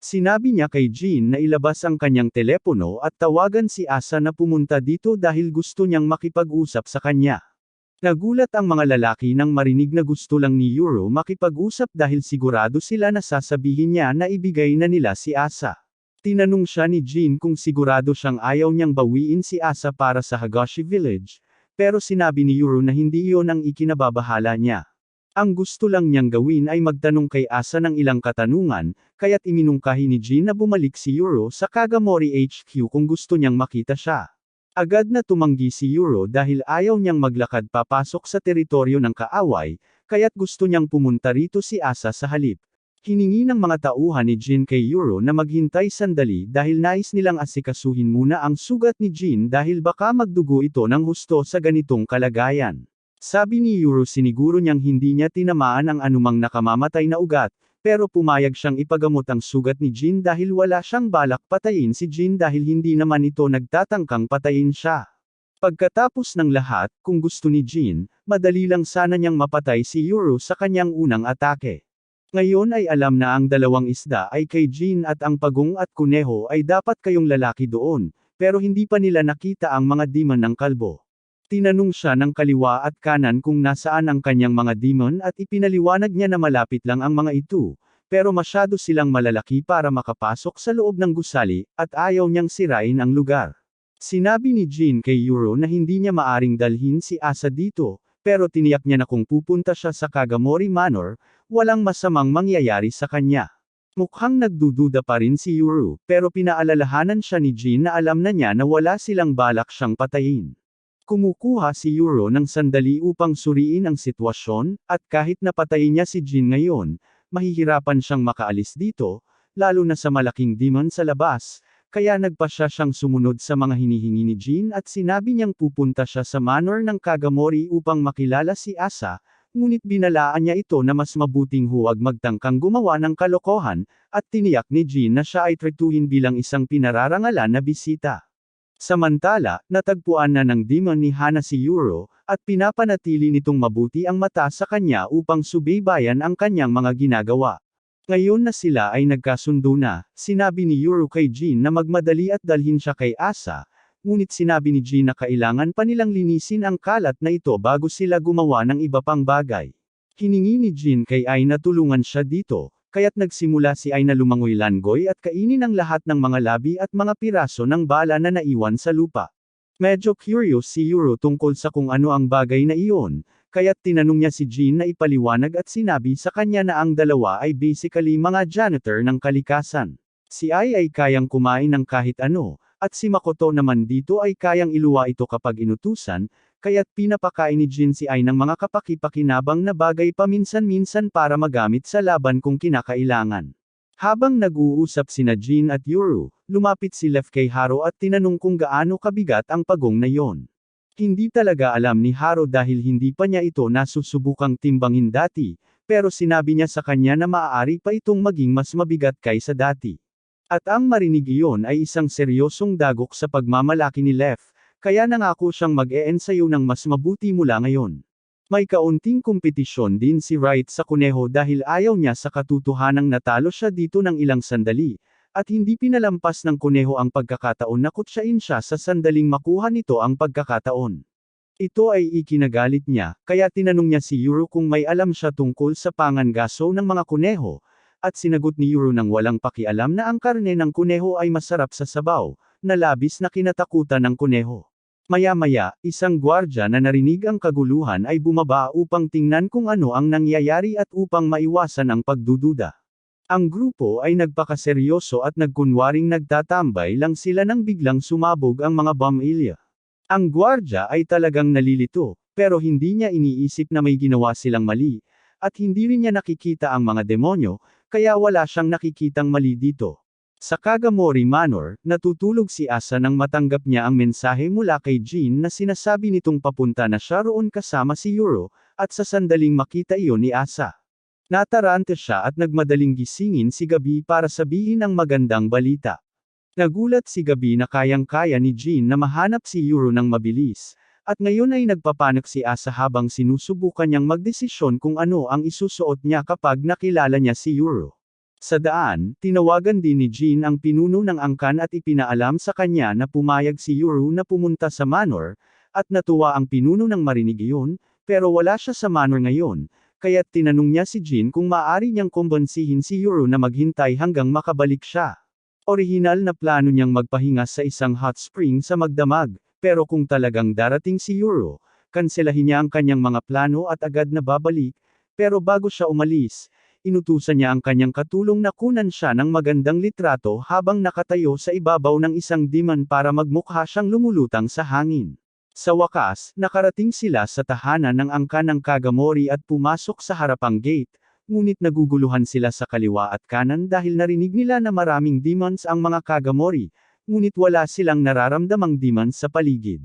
Sinabi niya kay Jean na ilabas ang kanyang telepono at tawagan si Asa na pumunta dito dahil gusto niyang makipag-usap sa kanya. Nagulat ang mga lalaki nang marinig na gusto lang ni Yuro makipag-usap dahil sigurado sila na sasabihin niya na ibigay na nila si Asa. Tinanong siya ni Jean kung sigurado siyang ayaw niyang bawiin si Asa para sa Hagashi Village, pero sinabi ni Yuro na hindi iyon ang ikinababahala niya. Ang gusto lang niyang gawin ay magtanong kay Asa ng ilang katanungan, kaya't iminungkahi ni Jean na bumalik si Yuro sa Kagamori HQ kung gusto niyang makita siya. Agad na tumanggi si Yuro dahil ayaw niyang maglakad papasok sa teritoryo ng kaaway, kaya't gusto niyang pumunta rito si Asa sa halip. Hiningi ng mga tauhan ni Jin kay Yuro na maghintay sandali dahil nais nilang asikasuhin muna ang sugat ni Jin dahil baka magdugo ito ng husto sa ganitong kalagayan. Sabi ni Yuro siniguro niyang hindi niya tinamaan ang anumang nakamamatay na ugat, pero pumayag siyang ipagamot ang sugat ni Jin dahil wala siyang balak patayin si Jin dahil hindi naman ito nagtatangkang patayin siya. Pagkatapos ng lahat, kung gusto ni Jin, madali lang sana niyang mapatay si Yuro sa kanyang unang atake. Ngayon ay alam na ang dalawang isda ay kay Jin at ang pagong at kuneho ay dapat kayong lalaki doon, pero hindi pa nila nakita ang mga demon ng kalbo. Tinanong siya ng kaliwa at kanan kung nasaan ang kanyang mga demon at ipinaliwanag niya na malapit lang ang mga ito, pero masyado silang malalaki para makapasok sa loob ng gusali, at ayaw niyang sirain ang lugar. Sinabi ni Jin kay Yuro na hindi niya maaring dalhin si Asa dito, pero tiniyak niya na kung pupunta siya sa Kagamori Manor, walang masamang mangyayari sa kanya. Mukhang nagdududa pa rin si Yuro, pero pinaalalahanan siya ni Jin na alam na niya na wala silang balak siyang patayin. Kumukuha si Yuro ng sandali upang suriin ang sitwasyon, at kahit napatayin niya si Jin ngayon, mahihirapan siyang makaalis dito, lalo na sa malaking demon sa labas, kaya nagpasya siyang sumunod sa mga hinihingi ni Jin at sinabi niyang pupunta siya sa manor ng Kagamori upang makilala si Asa, ngunit binalaan niya ito na mas mabuting huwag magtangkang gumawa ng kalokohan, at tiniyak ni Jin na siya ay tretuhin bilang isang pinararangalan na bisita. Samantala, natagpuan na ng demon ni Hana si Yuro, at pinapanatili nitong mabuti ang mata sa kanya upang subaybayan ang kanyang mga ginagawa. Ngayon na sila ay nagkasundo na, sinabi ni Yuro kay Jin na magmadali at dalhin siya kay Asa, ngunit sinabi ni Jin na kailangan pa nilang linisin ang kalat na ito bago sila gumawa ng iba pang bagay. Hiningi ni Jin kay Ai na tulungan siya dito, kaya't nagsimula si Ai na lumangoy langoy at kainin ang lahat ng mga labi at mga piraso ng bala na naiwan sa lupa. Medyo curious si Yuro tungkol sa kung ano ang bagay na iyon, kaya't tinanong niya si Jin na ipaliwanag at sinabi sa kanya na ang dalawa ay basically mga janitor ng kalikasan. Si Ai ay kayang kumain ng kahit ano, at si Makoto naman dito ay kayang iluwa ito kapag inutusan, kaya't pinapakain ni Jin si Ai ng mga kapaki-pakinabang na bagay paminsan-minsan para magamit sa laban kung kinakailangan. Habang nag-uusap sina Jin at Yuro, lumapit si Lef kay Haro at tinanong kung gaano kabigat ang pagong na yon. Hindi talaga alam ni Haro dahil hindi pa niya ito nasusubukang timbangin dati, pero sinabi niya sa kanya na maaari pa itong maging mas mabigat kaysa dati. At ang marinig iyon ay isang seryosong dagok sa pagmamalaki ni Lef, kaya nangako siyang mag-e-ensayo ng mas mabuti mula ngayon. May kaunting kompetisyon din si Wright sa kuneho dahil ayaw niya sa katotohanang natalo siya dito ng ilang sandali, at hindi pinalampas ng kuneho ang pagkakataon na kutsain siya sa sandaling makuha nito ang pagkakataon. Ito ay ikinagalit niya, kaya tinanong niya si Yuro kung may alam siya tungkol sa pangangaso ng mga kuneho, at sinagot ni Yuro nang walang pakialam na ang karne ng kuneho ay masarap sa sabaw, na labis na kinatakutan ng kuneho. Maya-maya, isang gwardya na narinig ang kaguluhan ay bumaba upang tingnan kung ano ang nangyayari at upang maiwasan ang pagdududa. Ang grupo ay nagpakaseryoso at nagkunwaring nagtatambay lang sila nang biglang sumabog ang mga bombilya. Ang gwardya ay talagang nalilito, pero hindi niya iniisip na may ginawa silang mali, at hindi rin niya nakikita ang mga demonyo, kaya wala siyang nakikitang mali dito. Sa Kagamori Manor, natutulog si Asa nang matanggap niya ang mensahe mula kay Jin na sinasabi nitong papunta na siya roon kasama si Yuro, at sa sandaling makita iyon ni Asa. Natarante siya at nagmadaling gisingin si Gabi para sabihin ang magandang balita. Nagulat si Gabi na kayang-kaya ni Jin na mahanap si Yuro ng mabilis, at ngayon ay nagpapanik si Asa habang sinusubukan niyang magdesisyon kung ano ang isusuot niya kapag nakilala niya si Yuro. Sa daan, tinawagan din ni Jin ang pinuno ng angkan at ipinaalam sa kanya na pumayag si Yuro na pumunta sa manor, at natuwa ang pinuno ng marinig iyon, pero wala siya sa manor ngayon, kaya't tinanong niya si Jin kung maaari niyang kumbansihin si Yuro na maghintay hanggang makabalik siya. Orihinal na plano niyang magpahinga sa isang hot spring sa magdamag, pero kung talagang darating si Yuro, kanselahin niya ang kanyang mga plano at agad na babalik, pero bago siya umalis, inutusan niya ang kanyang katulong na kunan siya ng magandang litrato habang nakatayo sa ibabaw ng isang diman para magmukha siyang lumulutang sa hangin. Sa wakas, nakarating sila sa tahanan ng angkan ng Kagamori at pumasok sa harapang gate, ngunit naguguluhan sila sa kaliwa at kanan dahil narinig nila na maraming demons ang mga Kagamori, ngunit wala silang nararamdamang demons sa paligid.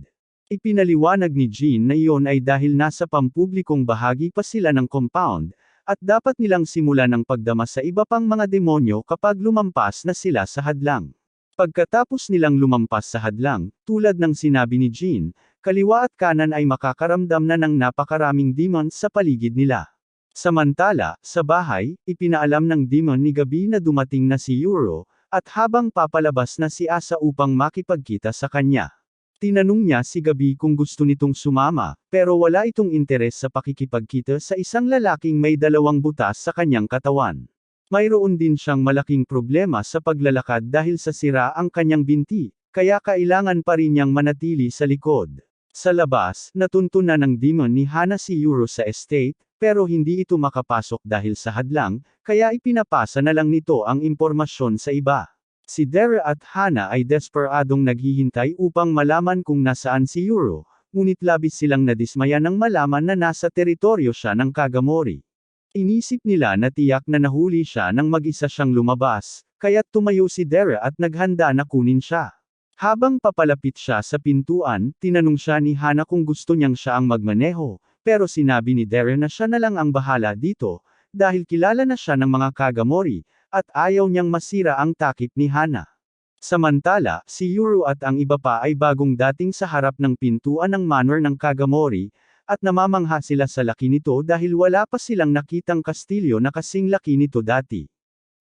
Ipinaliwanag ni Jean na iyon ay dahil nasa pampublikong bahagi pa sila ng compound, at dapat nilang simulan ang pagdama sa iba pang mga demonyo kapag lumampas na sila sa hadlang. Pagkatapos nilang lumampas sa hadlang, tulad ng sinabi ni Jean, kaliwa at kanan ay makakaramdam na ng napakaraming demons sa paligid nila. Samantala, sa bahay, ipinaalam ng demon ni Gabi na dumating na si Yuro, at habang papalabas na si Asa upang makipagkita sa kanya. Tinanong niya si Gabi kung gusto nitong sumama, pero wala itong interes sa pakikipagkita sa isang lalaking may dalawang butas sa kanyang katawan. Mayroon din siyang malaking problema sa paglalakad dahil sa sira ang kanyang binti, kaya kailangan pa rin niyang manatili sa likod. Sa labas, natuntunan ng demon ni Hana si Yuro sa estate, pero hindi ito makapasok dahil sa hadlang, kaya ipinapasa na lang nito ang impormasyon sa iba. Si Dere at Hana ay desperadong naghihintay upang malaman kung nasaan si Yuro, ngunit labis silang nadismaya nang malaman na nasa teritoryo siya ng Kagamori. Inisip nila na tiyak na nahuli siya nang mag-isa siyang lumabas, kaya't tumayo si Dere at naghanda na kunin siya. Habang papalapit siya sa pintuan, tinanong siya ni Hana kung gusto niyang siya ang magmaneho, pero sinabi ni Dere na siya na lang ang bahala dito, dahil kilala na siya ng mga Kagamori, at ayaw niyang masira ang takip ni Hana. Samantala, si Yuro at ang iba pa ay bagong dating sa harap ng pintuan ng manor ng Kagamori, at namamangha sila sa laki nito dahil wala pa silang nakitang kastilyo na kasing laki nito dati.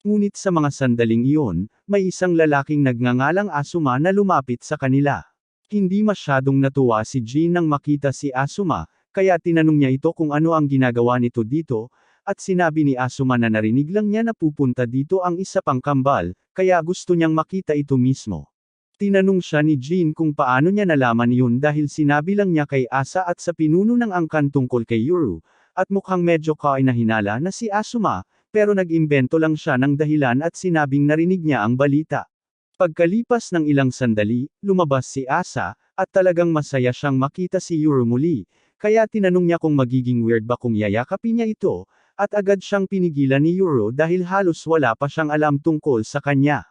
Ngunit sa mga sandaling iyon, may isang lalaking nagngangalang Asuma na lumapit sa kanila. Hindi masyadong natuwa si Jean nang makita si Asuma, kaya tinanong niya ito kung ano ang ginagawa nito dito, at sinabi ni Asuma na narinig lang niya na pupunta dito ang isa pang kambal, kaya gusto niyang makita ito mismo. Tinanong siya ni Jean kung paano niya nalaman yun dahil sinabi lang niya kay Asa at sa pinuno ng angkan tungkol kay Yuro, at mukhang medyo kainahinala na si Asuma, pero nag-imbento lang siya ng dahilan at sinabing narinig niya ang balita. Pagkalipas ng ilang sandali, lumabas si Asa, at talagang masaya siyang makita si Yuro muli, kaya tinanong niya kung magiging weird ba kung yayakapin niya ito, at agad siyang pinigilan ni Yuro dahil halos wala pa siyang alam tungkol sa kanya.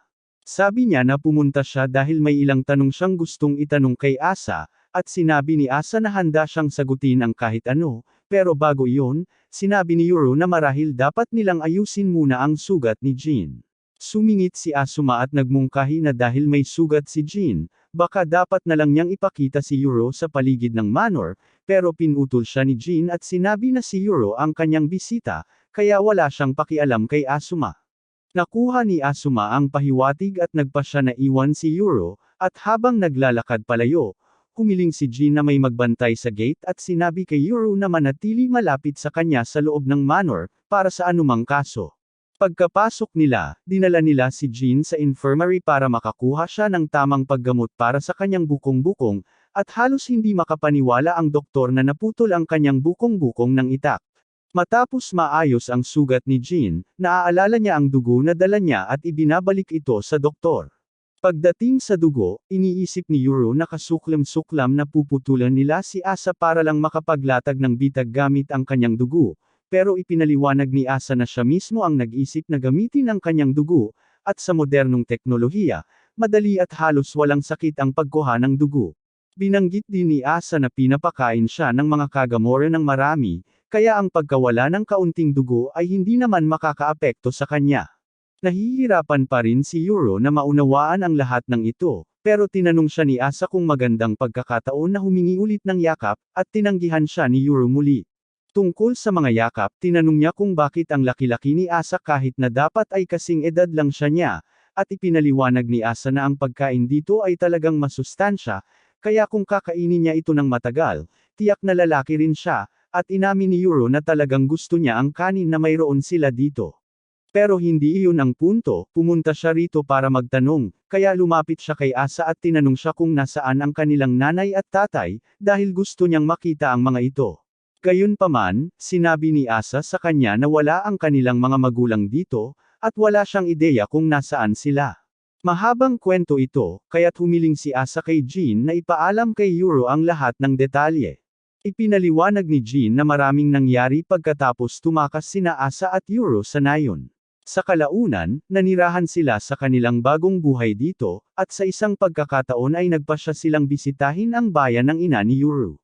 Sabi niya na pumunta siya dahil may ilang tanong siyang gustong itanong kay Asa, at sinabi ni Asa na handa siyang sagutin ang kahit ano, pero bago iyon, sinabi ni Yuro na marahil dapat nilang ayusin muna ang sugat ni Jean. Sumingit si Asuma at nagmungkahi na dahil may sugat si Jean, baka dapat na lang niyang ipakita si Yuro sa paligid ng manor, pero pinutol siya ni Jean at sinabi na si Yuro ang kanyang bisita, kaya wala siyang pakialam kay Asuma. Nakuha ni Asuma ang pahiwatig at nagpa siya na iwan si Yuro, at habang naglalakad palayo, humiling si Jean na may magbantay sa gate at sinabi kay Yuro na manatili malapit sa kanya sa loob ng manor, para sa anumang kaso. Pagkapasok nila, dinala nila si Jean sa infirmary para makakuha siya ng tamang paggamot para sa kanyang bukong-bukong, at halos hindi makapaniwala ang doktor na naputol ang kanyang bukong-bukong ng itak. Matapos maayos ang sugat ni Jean, naaalala niya ang dugo na dala niya at ibinabalik ito sa doktor. Pagdating sa dugo, iniisip ni Yuro na kasuklam-suklam na puputulan nila si Asa para lang makapaglatag ng bitag gamit ang kanyang dugo, pero ipinaliwanag ni Asa na siya mismo ang nag-isip na gamitin ang kanyang dugo, at sa modernong teknolohiya, madali at halos walang sakit ang pagkuha ng dugo. Binanggit din ni Asa na pinapakain siya ng mga Kagamori ng marami, kaya ang pagkawala ng kaunting dugo ay hindi naman makakaapekto sa kanya. Nahihirapan pa rin si Yuro na maunawaan ang lahat ng ito, pero tinanong siya ni Asa kung magandang pagkakataon na humingi ulit ng yakap, at tinanggihan siya ni Yuro muli. Tungkol sa mga yakap, tinanong niya kung bakit ang laki-laki ni Asa kahit na dapat ay kasing edad lang siya niya, at ipinaliwanag ni Asa na ang pagkain dito ay talagang masustansya, kaya kung kakainin niya ito ng matagal, tiyak na lalaki rin siya, at inamin ni Yuro na talagang gusto niya ang kanin na mayroon sila dito. Pero hindi iyon ang punto, pumunta siya rito para magtanong, kaya lumapit siya kay Asa at tinanong siya kung nasaan ang kanilang nanay at tatay, dahil gusto niyang makita ang mga ito. Gayunpaman, sinabi ni Asa sa kanya na wala ang kanilang mga magulang dito, at wala siyang ideya kung nasaan sila. Mahabang kwento ito, kaya't humiling si Asa kay Jean na ipaalam kay Yuro ang lahat ng detalye. Ipinaliwanag ni Jean na maraming nangyari pagkatapos tumakas sina Asa at Yuro sa nayon. Sa kalaunan, nanirahan sila sa kanilang bagong buhay dito, at sa isang pagkakataon ay nagpasya silang bisitahin ang bayan ng ina ni Yuro.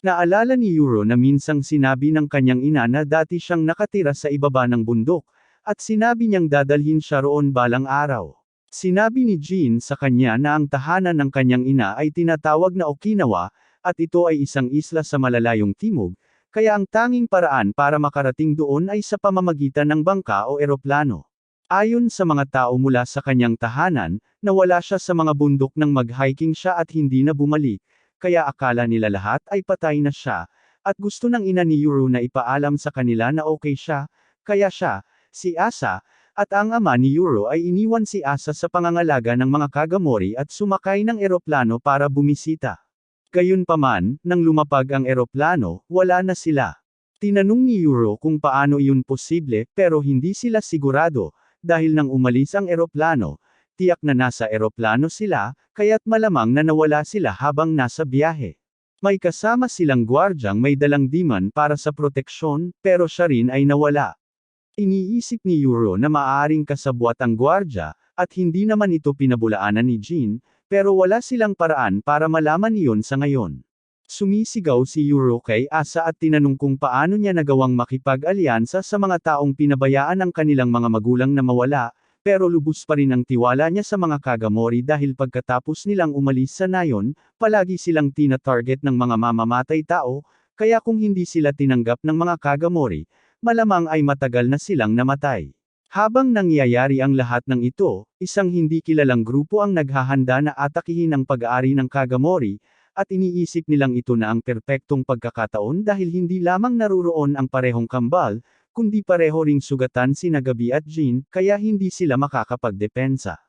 Naalala ni Yuro na minsang sinabi ng kanyang ina na dati siyang nakatira sa ibaba ng bundok, at sinabi niyang dadalhin siya roon balang araw. Sinabi ni Jean sa kanya na ang tahanan ng kanyang ina ay tinatawag na Okinawa, at ito ay isang isla sa malalayong timog, kaya ang tanging paraan para makarating doon ay sa pamamagitan ng bangka o eroplano. Ayon sa mga tao mula sa kanyang tahanan, nawala siya sa mga bundok nang mag-hiking siya at hindi na bumalik, kaya akala nila lahat ay patay na siya, at gusto ng ina ni Yuro na ipaalam sa kanila na okay siya, kaya siya, si Asa, at ang ama ni Yuro ay iniwan si Asa sa pangangalaga ng mga Kagamori at sumakay ng eroplano para bumisita. Gayunpaman, nang lumapag ang eroplano, wala na sila. Tinanong ni Yuro kung paano iyon posible, pero hindi sila sigurado, dahil nang umalis ang eroplano, tiyak na nasa eroplano sila, kaya't malamang na nawala sila habang nasa biyahe. May kasama silang gwardyang may dalang demon para sa proteksyon, pero siya rin ay nawala. Iniisip ni Yuro na maaaring kasabwat ang gwardya, at hindi naman ito pinabulaanan ni Jean, pero wala silang paraan para malaman iyon sa ngayon. Sumisigaw si Yuro kay Asa at tinanong kung paano niya nagawang makipag-alyansa sa mga taong pinabayaan ng kanilang mga magulang na mawala, pero lubos pa rin ang tiwala niya sa mga Kagamori dahil pagkatapos nilang umalis sa nayon, palagi silang tina-target ng mga mamamatay tao, kaya kung hindi sila tinanggap ng mga Kagamori, malamang ay matagal na silang namatay. Habang nangyayari ang lahat ng ito, isang hindi kilalang grupo ang naghahanda na atakihin ang pag-aari ng Kagamori, at iniisip nilang ito na ang perpektong pagkakataon dahil hindi lamang naruroon ang parehong kambal, kundi pareho ring sugatan sina Gabi at Jean, kaya hindi sila makakapagdepensa.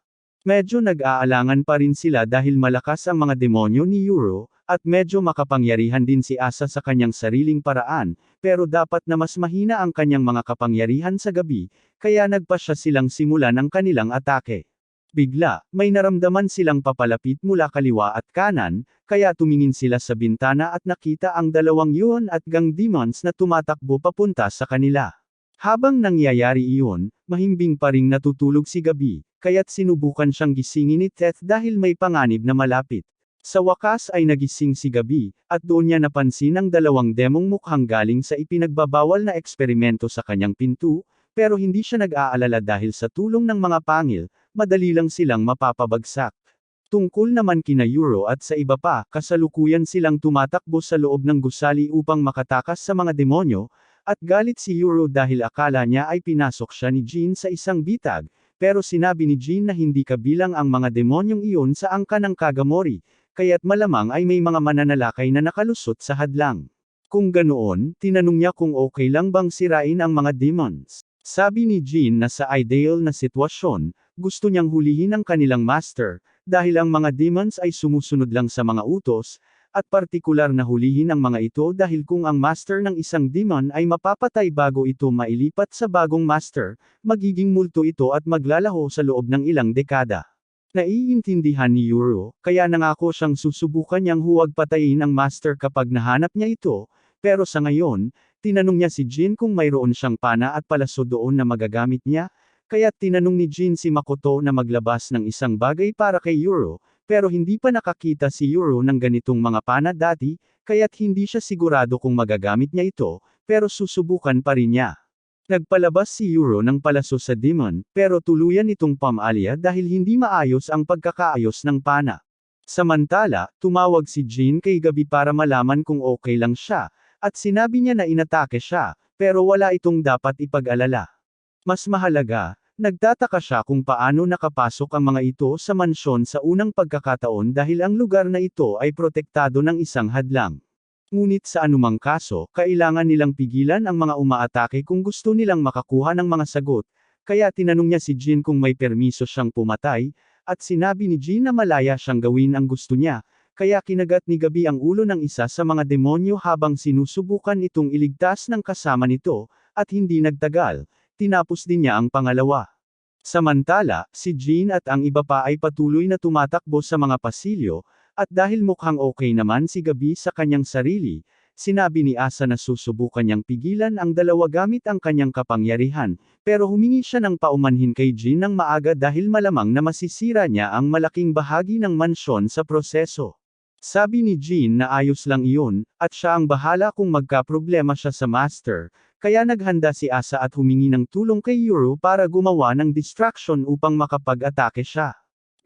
Medyo nag-aalangan pa rin sila dahil malakas ang mga demonyo ni Yuro, at medyo makapangyarihan din si Asa sa kanyang sariling paraan, pero dapat na mas mahina ang kanyang mga kapangyarihan sa Gabi, kaya nagpasya silang simulan ang kanilang atake. Bigla, may naramdaman silang papalapit mula kaliwa at kanan, kaya tumingin sila sa bintana at nakita ang dalawang Yuan at Gang demons na tumatakbo papunta sa kanila. Habang nangyayari iyon, mahimbing pa ring natutulog si Gabi, kaya't sinubukan siyang gisingin ni Teth dahil may panganib na malapit. Sa wakas ay nagising si Gabi, at doon niya napansin ang dalawang demong mukhang galing sa ipinagbabawal na eksperimento sa kanyang pinto, pero hindi siya nag-aalala dahil sa tulong ng mga pangil, madali lang silang mapapabagsak. Tungkol naman kina Yuro at sa iba pa, kasalukuyan silang tumatakbo sa loob ng gusali upang makatakas sa mga demonyo, at galit si Yuro dahil akala niya ay pinasok siya ni Jean sa isang bitag, pero sinabi ni Jean na hindi kabilang ang mga demonyong iyon sa angka ng Kagamori, kaya't malamang ay may mga mananalakay na nakalusot sa hadlang. Kung ganoon, tinanong niya kung okay lang bang sirain ang mga demons. Sabi ni Jean na sa ideal na sitwasyon, gusto niyang hulihin ang kanilang master, dahil ang mga demons ay sumusunod lang sa mga utos, at partikular na hulihin ang mga ito dahil kung ang master ng isang demon ay mapapatay bago ito mailipat sa bagong master, magiging multo ito at maglalaho sa loob ng ilang dekada. Naiintindihan ni Yuro, kaya nangako siyang susubukan niyang huwag patayin ang master kapag nahanap niya ito, pero sa ngayon, tinanong niya si Jean kung mayroon siyang pana at palaso doon na magagamit niya, kaya tinanong ni Jean si Makoto na maglabas ng isang bagay para kay Yuro, pero hindi pa nakakita si Yuro ng ganitong mga pana dati, kaya't hindi siya sigurado kung magagamit niya ito, pero susubukan pa rin niya. Nagpalabas si Yuro ng palaso sa demon, pero tuluyan itong pamalya dahil hindi maayos ang pagkakaayos ng pana. Samantala, tumawag si Jean kay Gabi para malaman kung okay lang siya, at sinabi niya na inatake siya, pero wala itong dapat ipag-alala. Mas mahalaga, nagtataka siya kung paano nakapasok ang mga ito sa mansyon sa unang pagkakataon dahil ang lugar na ito ay protektado ng isang hadlang. Ngunit sa anumang kaso, kailangan nilang pigilan ang mga umaatake kung gusto nilang makakuha ng mga sagot, kaya tinanong niya si Jean kung may permiso siyang pumatay, at sinabi ni Jean na malaya siyang gawin ang gusto niya, kaya kinagat ni Gabi ang ulo ng isa sa mga demonyo habang sinusubukan itong iligtas ng kasama nito, at hindi nagtagal, tinapos din niya ang pangalawa. Samantala, si Jean at ang iba pa ay patuloy na tumatakbo sa mga pasilyo, at dahil mukhang okay naman si Gabi sa kanyang sarili, sinabi ni Asa na susubukan niyang pigilan ang dalawa gamit ang kanyang kapangyarihan, pero humingi siya ng paumanhin kay Jin ng maaga dahil malamang na masisira niya ang malaking bahagi ng mansyon sa proseso. Sabi ni Jin na ayos lang iyon, at siya ang bahala kung magkaproblema siya sa master, kaya naghanda si Asa at humingi ng tulong kay Yuru para gumawa ng distraction upang makapag-atake siya.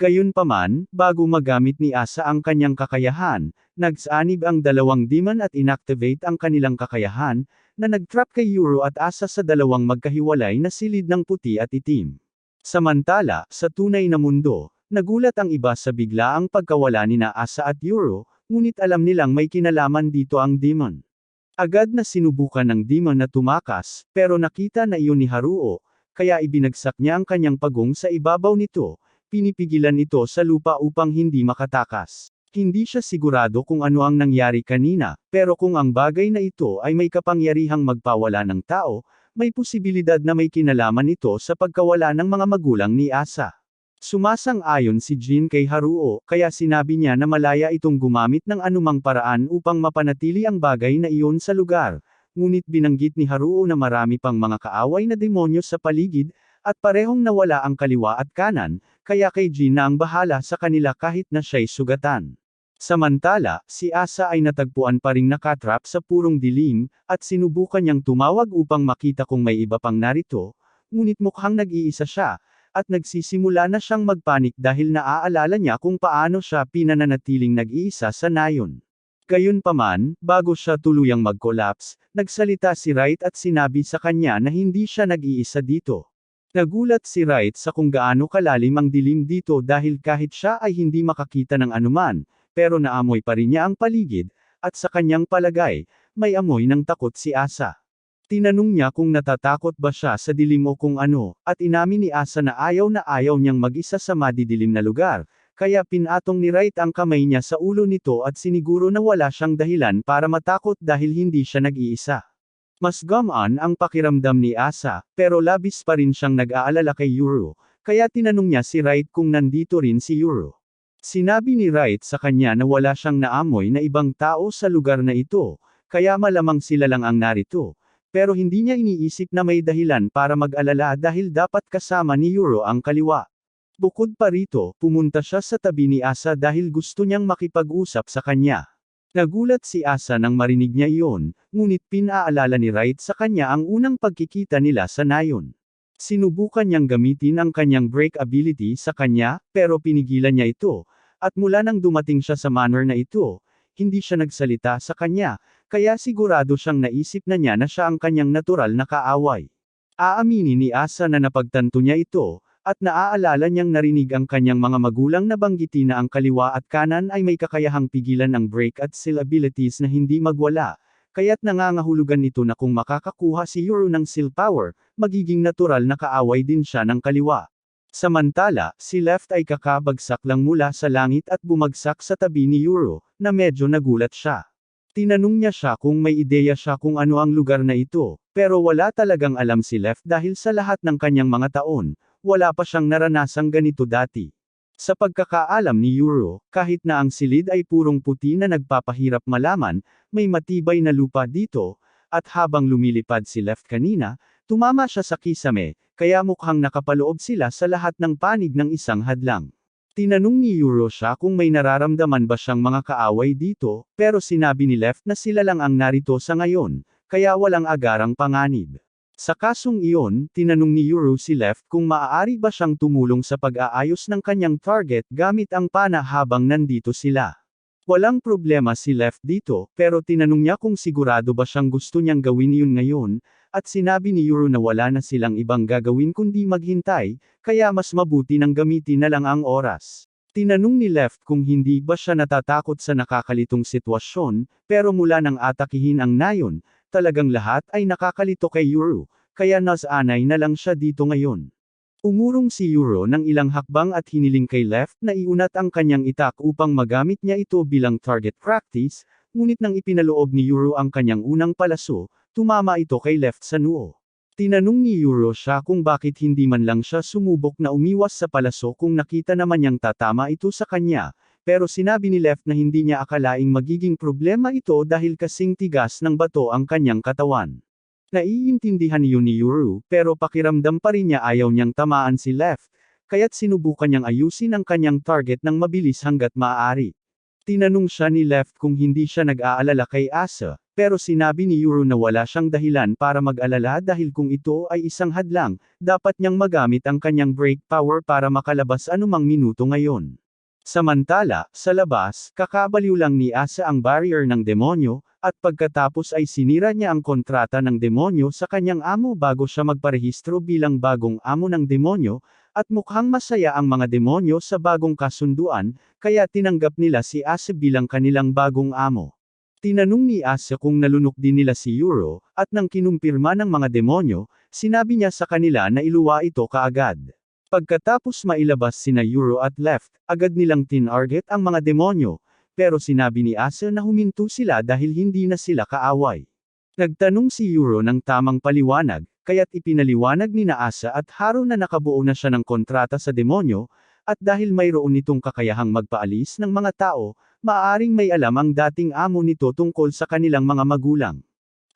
Gayunpaman, bago magamit ni Asa ang kanyang kakayahan, nagsanib ang dalawang demon at inactivate ang kanilang kakayahan, na nagtrap kay Yuru at Asa sa dalawang magkahiwalay na silid ng puti at itim. Samantala, sa tunay na mundo, nagulat ang iba sa biglaang pagkawala nina Asa at Yuru, ngunit alam nilang may kinalaman dito ang demon. Agad na sinubukan ng demon na tumakas, pero nakita na iyon ni Haruo, kaya ibinagsak niya ang kanyang pagong sa ibabaw nito. Pinipigilan ito sa lupa upang hindi makatakas. Hindi siya sigurado kung ano ang nangyari kanina, pero kung ang bagay na ito ay may kapangyarihang magpawala ng tao, may posibilidad na may kinalaman ito sa pagkawala ng mga magulang ni Asa. Sumasang-ayon si Jin kay Haruo, kaya sinabi niya na malaya itong gumamit ng anumang paraan upang mapanatili ang bagay na iyon sa lugar. Ngunit binanggit ni Haruo na marami pang mga kaaway na demonyo sa paligid, at parehong nawala ang kaliwa at kanan, kaya kay Jin na ang bahala sa kanila kahit na siya'y sugatan. Samantala, si Asa ay natagpuan pa ring nakatrap sa purong dilim, at sinubukan niyang tumawag upang makita kung may iba pang narito, ngunit mukhang nag-iisa siya, at nagsisimula na siyang magpanik dahil naaalala niya kung paano siya pinananatiling nag-iisa sa nayon. Gayunpaman, bago siya tuluyang mag-collapse, nagsalita si Wright at sinabi sa kanya na hindi siya nag-iisa dito. Nagulat si Wright sa kung gaano kalalim ang dilim dito dahil kahit siya ay hindi makakita ng anuman, pero naamoy pa rin niya ang paligid, at sa kanyang palagay, may amoy ng takot si Asa. Tinanong niya kung natatakot ba siya sa dilim o kung ano, at inamin ni Asa na ayaw niyang mag-isa sa madidilim na lugar, kaya pinatong ni Wright ang kamay niya sa ulo nito at siniguro na wala siyang dahilan para matakot dahil hindi siya nag-iisa. Mas gumaan ang pakiramdam ni Asa, pero labis pa rin siyang nag-aalala kay Yuru, kaya tinanong niya si Wright kung nandito rin si Yuru. Sinabi ni Wright sa kanya na wala siyang naamoy na ibang tao sa lugar na ito, kaya malamang sila lang ang narito, pero hindi niya iniisip na may dahilan para mag-alala dahil dapat kasama ni Yuru ang kaliwa. Bukod pa rito, pumunta siya sa tabi ni Asa dahil gusto niyang makipag-usap sa kanya. Nagulat si Asa nang marinig niya iyon, ngunit pinaalala ni Wright sa kanya ang unang pagkikita nila sa nayon. Sinubukan niyang gamitin ang kanyang break ability sa kanya, pero pinigilan niya ito, at mula nang dumating siya sa manor na ito, hindi siya nagsalita sa kanya, kaya sigurado siyang naisip na niya na siya ang kanyang natural na kaaway. Aaminin ni Asa na napagtanto niya ito, at naaalala niyang narinig ang kanyang mga magulang na banggitin na ang kaliwa at kanan ay may kakayahang pigilan ang break at seal abilities na hindi magwala, kaya't nangangahulugan ito na kung makakakuha si Yuru ng seal power, magiging natural na kaaway din siya ng kaliwa. Samantala, si Left ay kakabagsak lang mula sa langit at bumagsak sa tabi ni Yuru, na medyo nagulat siya. Tinanong niya siya kung may ideya siya kung ano ang lugar na ito, pero wala talagang alam si Left dahil sa lahat ng kanyang mga taon, wala pa siyang naranasang ganito dati. Sa pagkakaalam ni Yuru, kahit na ang silid ay purong puti na nagpapahirap malaman, may matibay na lupa dito, at habang lumilipad si Left kanina, tumama siya sa kisame, kaya mukhang nakapaloob sila sa lahat ng panig ng isang hadlang. Tinanong ni Yuru siya kung may nararamdaman ba siyang mga kaaway dito, pero sinabi ni Left na sila lang ang narito sa ngayon, kaya walang agarang panganib. Sa kasong iyon, tinanong ni Yuru si Left kung maaari ba siyang tumulong sa pag-aayos ng kanyang target gamit ang pana habang nandito sila. Walang problema si Left dito, pero tinanong niya kung sigurado ba siyang gusto niyang gawin iyon ngayon, at sinabi ni Yuru na wala na silang ibang gagawin kundi maghintay, kaya mas mabuti nang gamitin na lang ang oras. Tinanong ni Left kung hindi ba siya natatakot sa nakakalitong sitwasyon, pero mula nang atakihin ang nayon, talagang lahat ay nakakalito kay Yuru, kaya nasanay na lang siya dito ngayon. Umurong si Yuru ng ilang hakbang at hiniling kay Left na iunat ang kanyang itak upang magamit niya ito bilang target practice, ngunit nang ipinaloob ni Yuru ang kanyang unang palaso, tumama ito kay Left sa noo. Tinanong ni Yuru siya kung bakit hindi man lang siya sumubok na umiwas sa palaso kung nakita naman niyang tatama ito sa kanya, pero sinabi ni Left na hindi niya akalaing magiging problema ito dahil kasing tigas ng bato ang kanyang katawan. Naiintindihan yun ni Yuru, pero pakiramdam pa rin niya ayaw niyang tamaan si Left, kaya't sinubukan niyang ayusin ang kanyang target ng mabilis hanggat maaari. Tinanong siya ni Left kung hindi siya nag-aalala kay Asa, pero sinabi ni Yuru na wala siyang dahilan para mag-alala dahil kung ito ay isang hadlang, dapat niyang magamit ang kanyang break power para makalabas anumang minuto ngayon. Samantala, sa labas, kakabaliw lang ni Asa ang barrier ng demonyo, at pagkatapos ay sinira niya ang kontrata ng demonyo sa kanyang amo bago siya magparehistro bilang bagong amo ng demonyo, at mukhang masaya ang mga demonyo sa bagong kasunduan, kaya tinanggap nila si Asa bilang kanilang bagong amo. Tinanong ni Asa kung nalunok din nila si Yuro, at nang kinumpirma ng mga demonyo, sinabi niya sa kanila na iluwa ito kaagad. Pagkatapos mailabas sina Yuro at Left, agad nilang tinarget ang mga demonyo, pero sinabi ni Asa na huminto sila dahil hindi na sila kaaway. Nagtanong si Yuro ng tamang paliwanag, kaya't ipinaliwanag ni Asa at Haru na nakabuo na siya ng kontrata sa demonyo, at dahil mayroon itong kakayahang magpaalis ng mga tao, maaaring may alam ang dating amo nito tungkol sa kanilang mga magulang.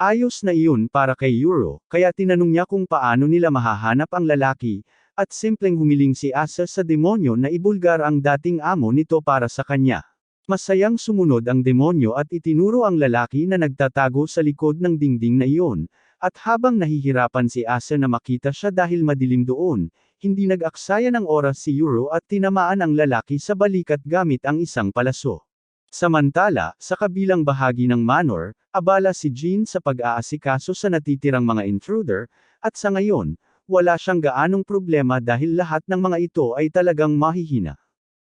Ayos na iyon para kay Yuro, kaya tinanong niya kung paano nila mahahanap ang lalaki, at simpleng humiling si Asa sa demonyo na ibulgar ang dating amo nito para sa kanya. Masayang sumunod ang demonyo at itinuro ang lalaki na nagtatago sa likod ng dingding na iyon, at habang nahihirapan si Asa na makita siya dahil madilim doon, hindi nag-aksaya ng oras si Yuro at tinamaan ang lalaki sa balikat gamit ang isang palaso. Samantala, sa kabilang bahagi ng manor, abala si Jean sa pag-aasikaso sa natitirang mga intruder, at sa ngayon, wala siyang gaanong problema dahil lahat ng mga ito ay talagang mahihina.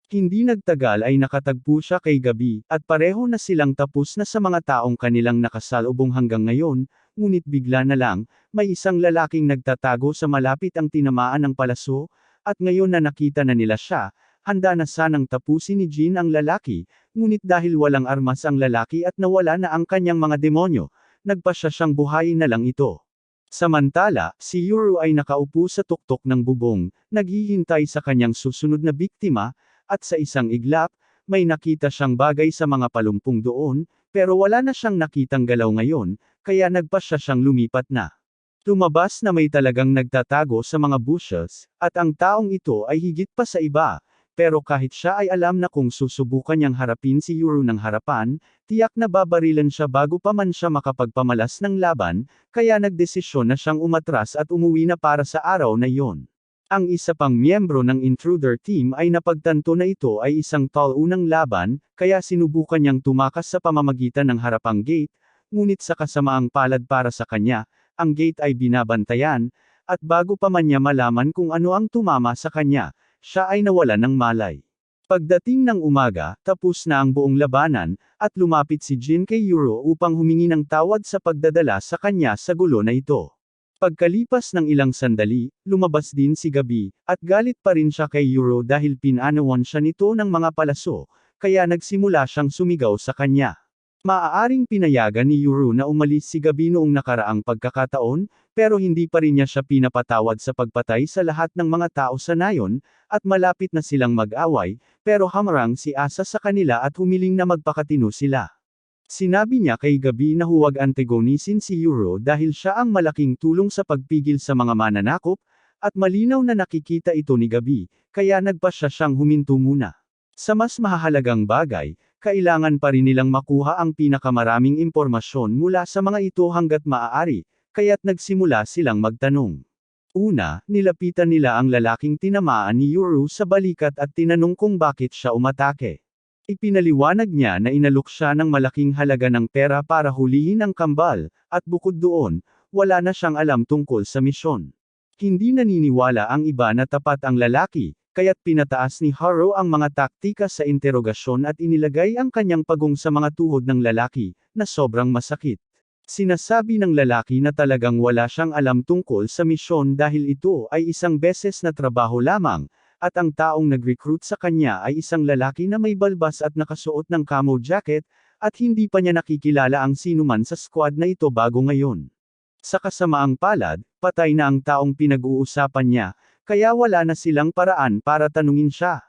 Hindi nagtagal ay nakatagpo siya kay Gabi, at pareho na silang tapos na sa mga taong kanilang nakasalubong hanggang ngayon, ngunit bigla na lang, may isang lalaking nagtatago sa malapit ang tinamaan ng palaso, at ngayon na nakita na nila siya, handa na sanang tapusin ni Jean ang lalaki, ngunit dahil walang armas ang lalaki at nawala na ang kanyang mga demonyo, nagpasya siyang buhayin na lang ito. Samantala, si Yuro ay nakaupo sa tuktok ng bubong, naghihintay sa kanyang susunod na biktima, at sa isang iglap, may nakita siyang bagay sa mga palumpong doon, pero wala na siyang nakitang galaw ngayon, kaya nagpasya siyang lumipat na. Lumabas na may talagang nagtatago sa mga bushes, at ang taong ito ay higit pa sa iba, pero kahit siya ay alam na kung susubukan niyang harapin si Yuro ng harapan, tiyak na babarilan siya bago pa man siya makapagpamalas ng laban, kaya nagdesisyon na siyang umatras at umuwi na para sa araw na iyon. Ang isa pang miyembro ng intruder team ay napagtanto na ito ay isang tall-unang laban, kaya sinubukan niyang tumakas sa pamamagitan ng harapang gate, ngunit sa kasamaang palad para sa kanya, ang gate ay binabantayan, at bago pa man niya malaman kung ano ang tumama sa kanya, siya ay nawalan ng malay. Pagdating ng umaga, tapos na ang buong labanan, at lumapit si Jin kay Yuro upang humingi ng tawad sa pagdadala sa kanya sa gulo na ito. Pagkalipas ng ilang sandali, lumabas din si Gabi, at galit pa rin siya kay Yuro dahil pinanawan siya nito ng mga palaso, kaya nagsimula siyang sumigaw sa kanya. Maaaring pinayagan ni Yuro na umalis si Gabi noong nakaraang pagkakataon, pero hindi pa rin niya siya pinapatawad sa pagpatay sa lahat ng mga tao sa nayon, at malapit na silang mag-away, pero hamarang si Asa sa kanila at humiling na magpakatino sila. Sinabi niya kay Gabi na huwag antagonisin si Yuro dahil siya ang malaking tulong sa pagpigil sa mga mananakop, at malinaw na nakikita ito ni Gabi, kaya nagpasya siyang huminto muna. Sa mas mahahalagang bagay, kailangan pa rin nilang makuha ang pinakamaraming impormasyon mula sa mga ito hanggat maaari, kaya't nagsimula silang magtanong. Una, nilapitan nila ang lalaking tinamaan ni Yuro sa balikat at tinanong kung bakit siya umatake. Ipinaliwanag niya na inalok siya ng malaking halaga ng pera para hulihin ang kambal, at bukod doon, wala na siyang alam tungkol sa misyon. Hindi naniniwala ang iba na tapat ang lalaki, kaya't pinataas ni Haru ang mga taktika sa interogasyon at inilagay ang kanyang pagong sa mga tuhod ng lalaki, na sobrang masakit. Sinasabi ng lalaki na talagang wala siyang alam tungkol sa misyon dahil ito ay isang beses na trabaho lamang, at ang taong nag-recruit sa kanya ay isang lalaki na may balbas at nakasuot ng camo jacket, at hindi pa niya nakikilala ang sinuman sa squad na ito bago ngayon. Sa kasamaang palad, patay na ang taong pinag-uusapan niya, kaya wala na silang paraan para tanungin siya.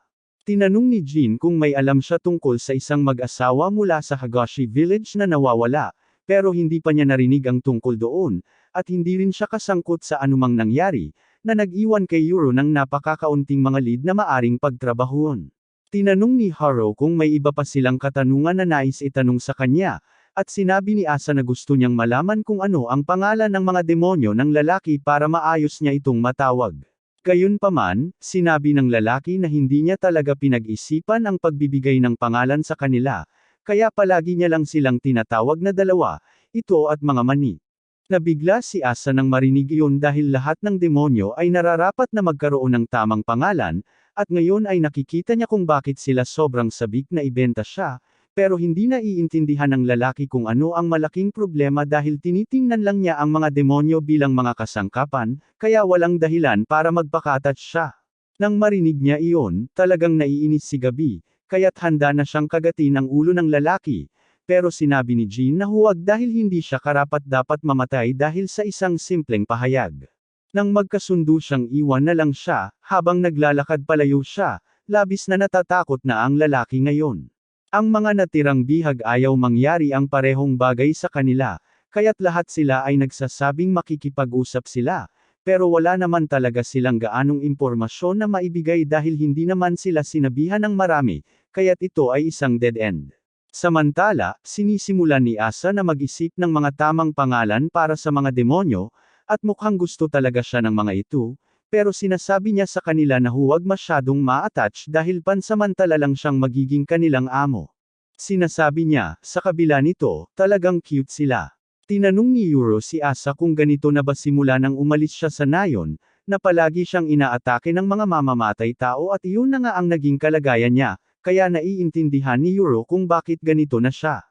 Tinanong ni Jin kung may alam siya tungkol sa isang mag-asawa mula sa Hagashi Village na nawawala, pero hindi pa niya narinig ang tungkol doon, at hindi rin siya kasangkot sa anumang nangyari, na nag-iwan kay Yuro ng napakakaunting mga lead na maaring pagtrabahuon. Tinanong ni Haro kung may iba pa silang katanungan na nais itanong sa kanya, at sinabi ni Asa na gusto niyang malaman kung ano ang pangalan ng mga demonyo ng lalaki para maayos niya itong matawag. Gayunpaman, sinabi ng lalaki na hindi niya talaga pinag-isipan ang pagbibigay ng pangalan sa kanila, kaya palagi niya lang silang tinatawag na dalawa, ito at mga mani. Nabigla si Asa nang marinig iyon dahil lahat ng demonyo ay nararapat na magkaroon ng tamang pangalan, at ngayon ay nakikita niya kung bakit sila sobrang sabik na ibenta siya, pero hindi na iintindihan ng lalaki kung ano ang malaking problema dahil tinitingnan lang niya ang mga demonyo bilang mga kasangkapan, kaya walang dahilan para magpakatouch siya. Nang marinig niya iyon, talagang naiinis si Gabi, kaya't handa na siyang kagatin ang ulo ng lalaki, pero sinabi ni Jin na huwag dahil hindi siya karapat-dapat mamatay dahil sa isang simpleng pahayag. Nang magkasundo siyang iwan na lang siya, habang naglalakad palayo siya, labis na natatakot na ang lalaki ngayon. Ang mga natirang bihag ayaw mangyari ang parehong bagay sa kanila, kaya't lahat sila ay nagsasabing makikipag-usap sila, pero wala naman talaga silang gaanong impormasyon na maibigay dahil hindi naman sila sinabihan ng marami, kaya't ito ay isang dead end. Samantala, sinisimulan ni Asa na mag-isip ng mga tamang pangalan para sa mga demonyo, at mukhang gusto talaga siya ng mga ito, pero sinasabi niya sa kanila na huwag masyadong ma-attach dahil pansamantala lang siyang magiging kanilang amo. Sinasabi niya, sa kabila nito, talagang cute sila. Tinanong ni Yuro si Asa kung ganito na ba simula nang umalis siya sa Nayon, na palagi siyang inaatake ng mga mamamatay tao at iyon na nga ang naging kalagayan niya, kaya naiintindihan ni Yuro kung bakit ganito na siya.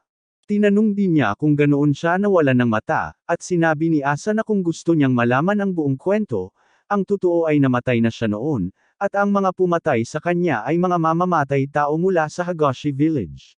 Tinanong din niya kung ganoon siya nawalan ng mata, at sinabi ni Asa na kung gusto niyang malaman ang buong kwento, ang totoo ay namatay na siya noon, at ang mga pumatay sa kanya ay mga mamamatay tao mula sa Hagashi Village.